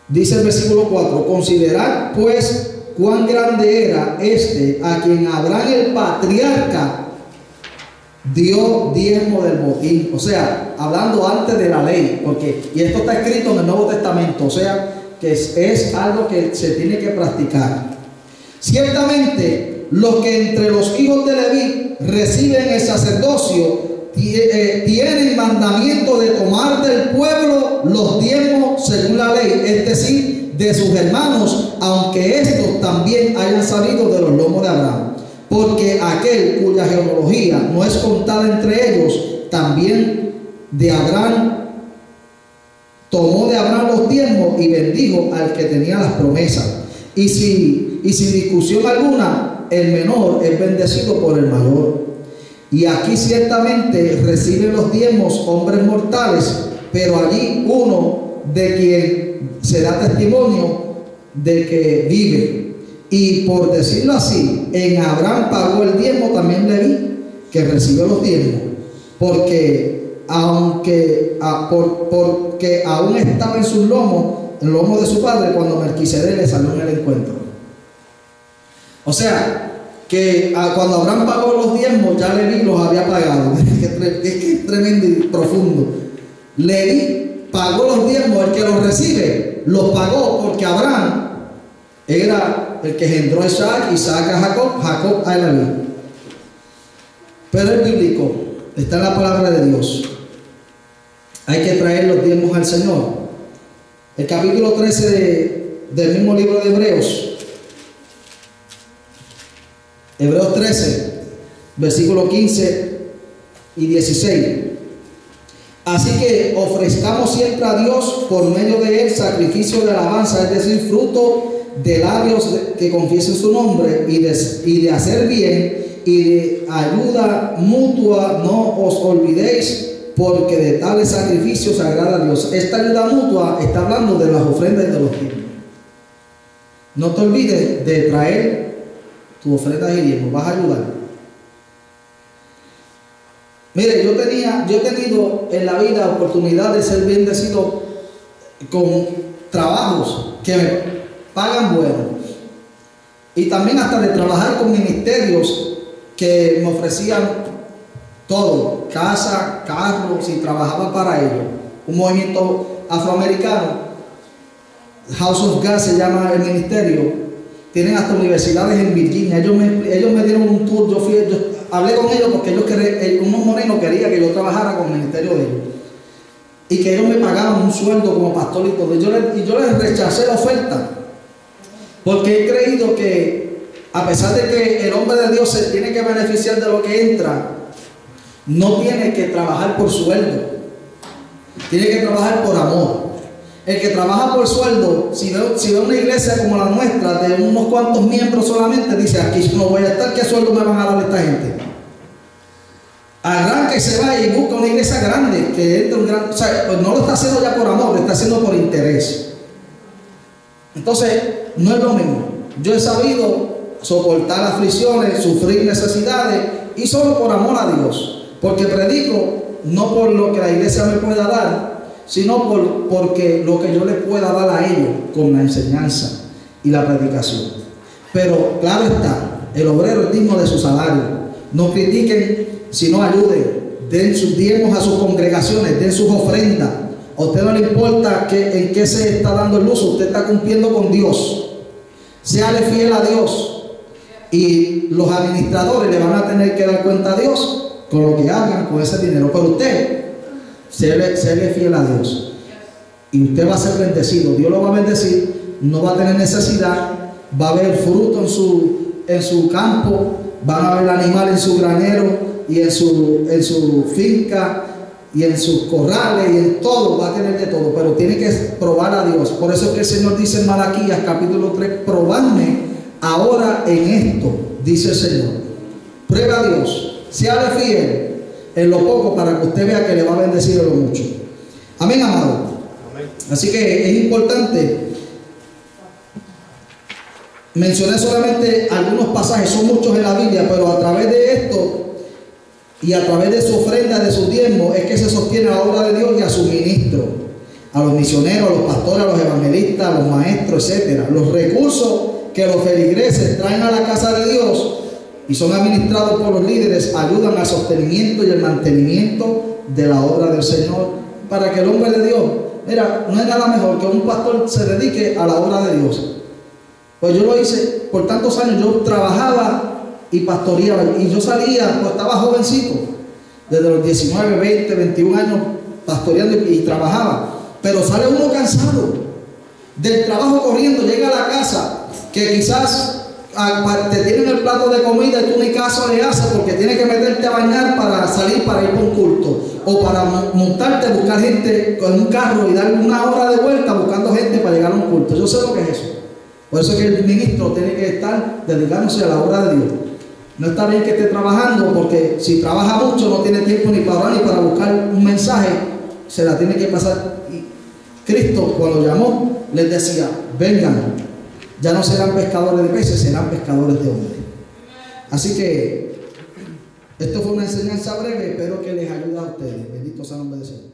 Dice el versículo 4: considerad pues cuán grande era este, a quien Abraham el patriarca dio diezmo del botín, o sea, hablando antes de la ley, y esto está escrito en el Nuevo Testamento, o sea, que es algo que se tiene que practicar. Ciertamente, los que entre los hijos de Leví reciben el sacerdocio tienen mandamiento de tomar del pueblo los diezmos según la ley, es decir, de sus hermanos, aunque estos también hayan salido de los lomos de Abraham. Porque aquel cuya genealogía no es contada entre ellos, también de Abraham tomó de Abraham los diezmos y bendijo al que tenía las promesas. Y sin discusión alguna, el menor es bendecido por el mayor. Y aquí ciertamente reciben los diezmos hombres mortales, pero allí uno de quien se da testimonio de que vive. Y por decirlo así, en Abraham pagó el diezmo también Leví, que recibió los diezmos, porque aún estaba en sus lomos, en el lomo de su padre, cuando Melquisedec le salió en el encuentro. O sea, que cuando Abraham pagó los diezmos, ya Leví los había pagado. Es que es tremendo y profundo. Leví pagó los diezmos, el que los recibe los pagó, porque Abraham era el que engendró a Isaac, Isaac a Jacob, Jacob a Leví. Pero es bíblico, está en la palabra de Dios. Hay que traer los diezmos al Señor. El capítulo 13 del mismo libro de Hebreos, Hebreos 13, versículos 15 y 16. Así que ofrezcamos siempre a Dios por medio de él sacrificio de alabanza, es decir, fruto de labios que confiesen su nombre, y de hacer bien y de ayuda mutua. No os olvidéis, porque de tales sacrificios agrada a Dios. Esta ayuda mutua está hablando de las ofrendas y de los diezmos. No te olvides de traer tu ofrenda y diezmos, vas a ayudar. Mire, yo he tenido en la vida oportunidad de ser bendecido con trabajos que me pagan bueno, y también hasta de trabajar con ministerios que me ofrecían todo, casa, carro, si trabajaba para ellos. Un movimiento afroamericano, House of God se llama el ministerio. Tienen hasta universidades en Virginia. Ellos me dieron un tour. Yo hablé con ellos porque unos morenos querían que yo trabajara con el ministerio de ellos, y que ellos me pagaban un sueldo como pastor y todo. Y yo les rechacé la oferta, porque he creído que a pesar de que el hombre de Dios se tiene que beneficiar de lo que entra, no tiene que trabajar por sueldo, tiene que trabajar por amor. El que trabaja por sueldo, si ve una iglesia como la nuestra, de unos cuantos miembros solamente, dice: aquí yo no voy a estar, ¿qué sueldo me van a dar esta gente? Arranca y se va y busca una iglesia grande, que entre un gran, o sea, pues no lo está haciendo ya por amor, lo está haciendo por interés. Entonces, no es lo mismo. Yo he sabido soportar aflicciones, sufrir necesidades, y solo por amor a Dios, porque predico no por lo que la iglesia me pueda dar, sino porque lo que yo le pueda dar a ellos con la enseñanza y la predicación. Pero claro está, el obrero es digno de su salario. No critiquen, sino ayuden. Den sus diezmos a sus congregaciones, den sus ofrendas. A usted no le importa en qué se está dando el uso, usted está cumpliendo con Dios. Séale fiel a Dios, y los administradores le van a tener que dar cuenta a Dios con lo que hagan con ese dinero. Pero usted, séle fiel a Dios, y usted va a ser bendecido. Dios lo va a bendecir, no va a tener necesidad, va a haber fruto en su campo, van a haber animal en su granero y en su finca y en sus corrales y en todo, va a tener de todo, pero tiene que probar a Dios. Por eso es que el Señor dice en Malaquías capítulo 3: probadme ahora en esto, dice el Señor. Prueba a Dios, séale fiel en lo poco, para que usted vea que le va a bendecir en lo mucho. Amén, amado. Amén. Así que es importante. Mencioné solamente algunos pasajes, son muchos en la Biblia, pero a través de esto y a través de su ofrenda, de su diezmo, es que se sostiene la obra de Dios y a su ministro, a los misioneros, a los pastores, a los evangelistas, a los maestros, etc. Los recursos que los feligreses traen a la casa de Dios y son administrados por los líderes, ayudan al sostenimiento y el mantenimiento de la obra del Señor, para que el hombre de Dios, mira, no es nada mejor que un pastor se dedique a la obra de Dios. Pues yo lo hice por tantos años. Yo trabajaba y pastoreaba, y yo salía, pues estaba jovencito, desde los 19, 20, 21 años pastoreando y trabajaba, pero sale uno cansado del trabajo, corriendo, llega a la casa, que quizás te tienen el plato de comida y tú ni caso le haces, porque tienes que meterte a bañar para salir para ir por un culto, o para montarte a buscar gente con un carro y dar una hora de vuelta buscando gente para llegar a un culto. Yo sé lo que es eso. Por eso es que el ministro tiene que estar dedicándose a la obra de Dios. No está bien que esté trabajando, porque si trabaja mucho no tiene tiempo ni para orar ni para buscar un mensaje, se la tiene que pasar. Y Cristo, cuando llamó, les decía: vengan, ya no serán pescadores de peces, serán pescadores de hombres. Así que esto fue una enseñanza breve, espero que les ayude a ustedes. Bendito sea el nombre del Señor.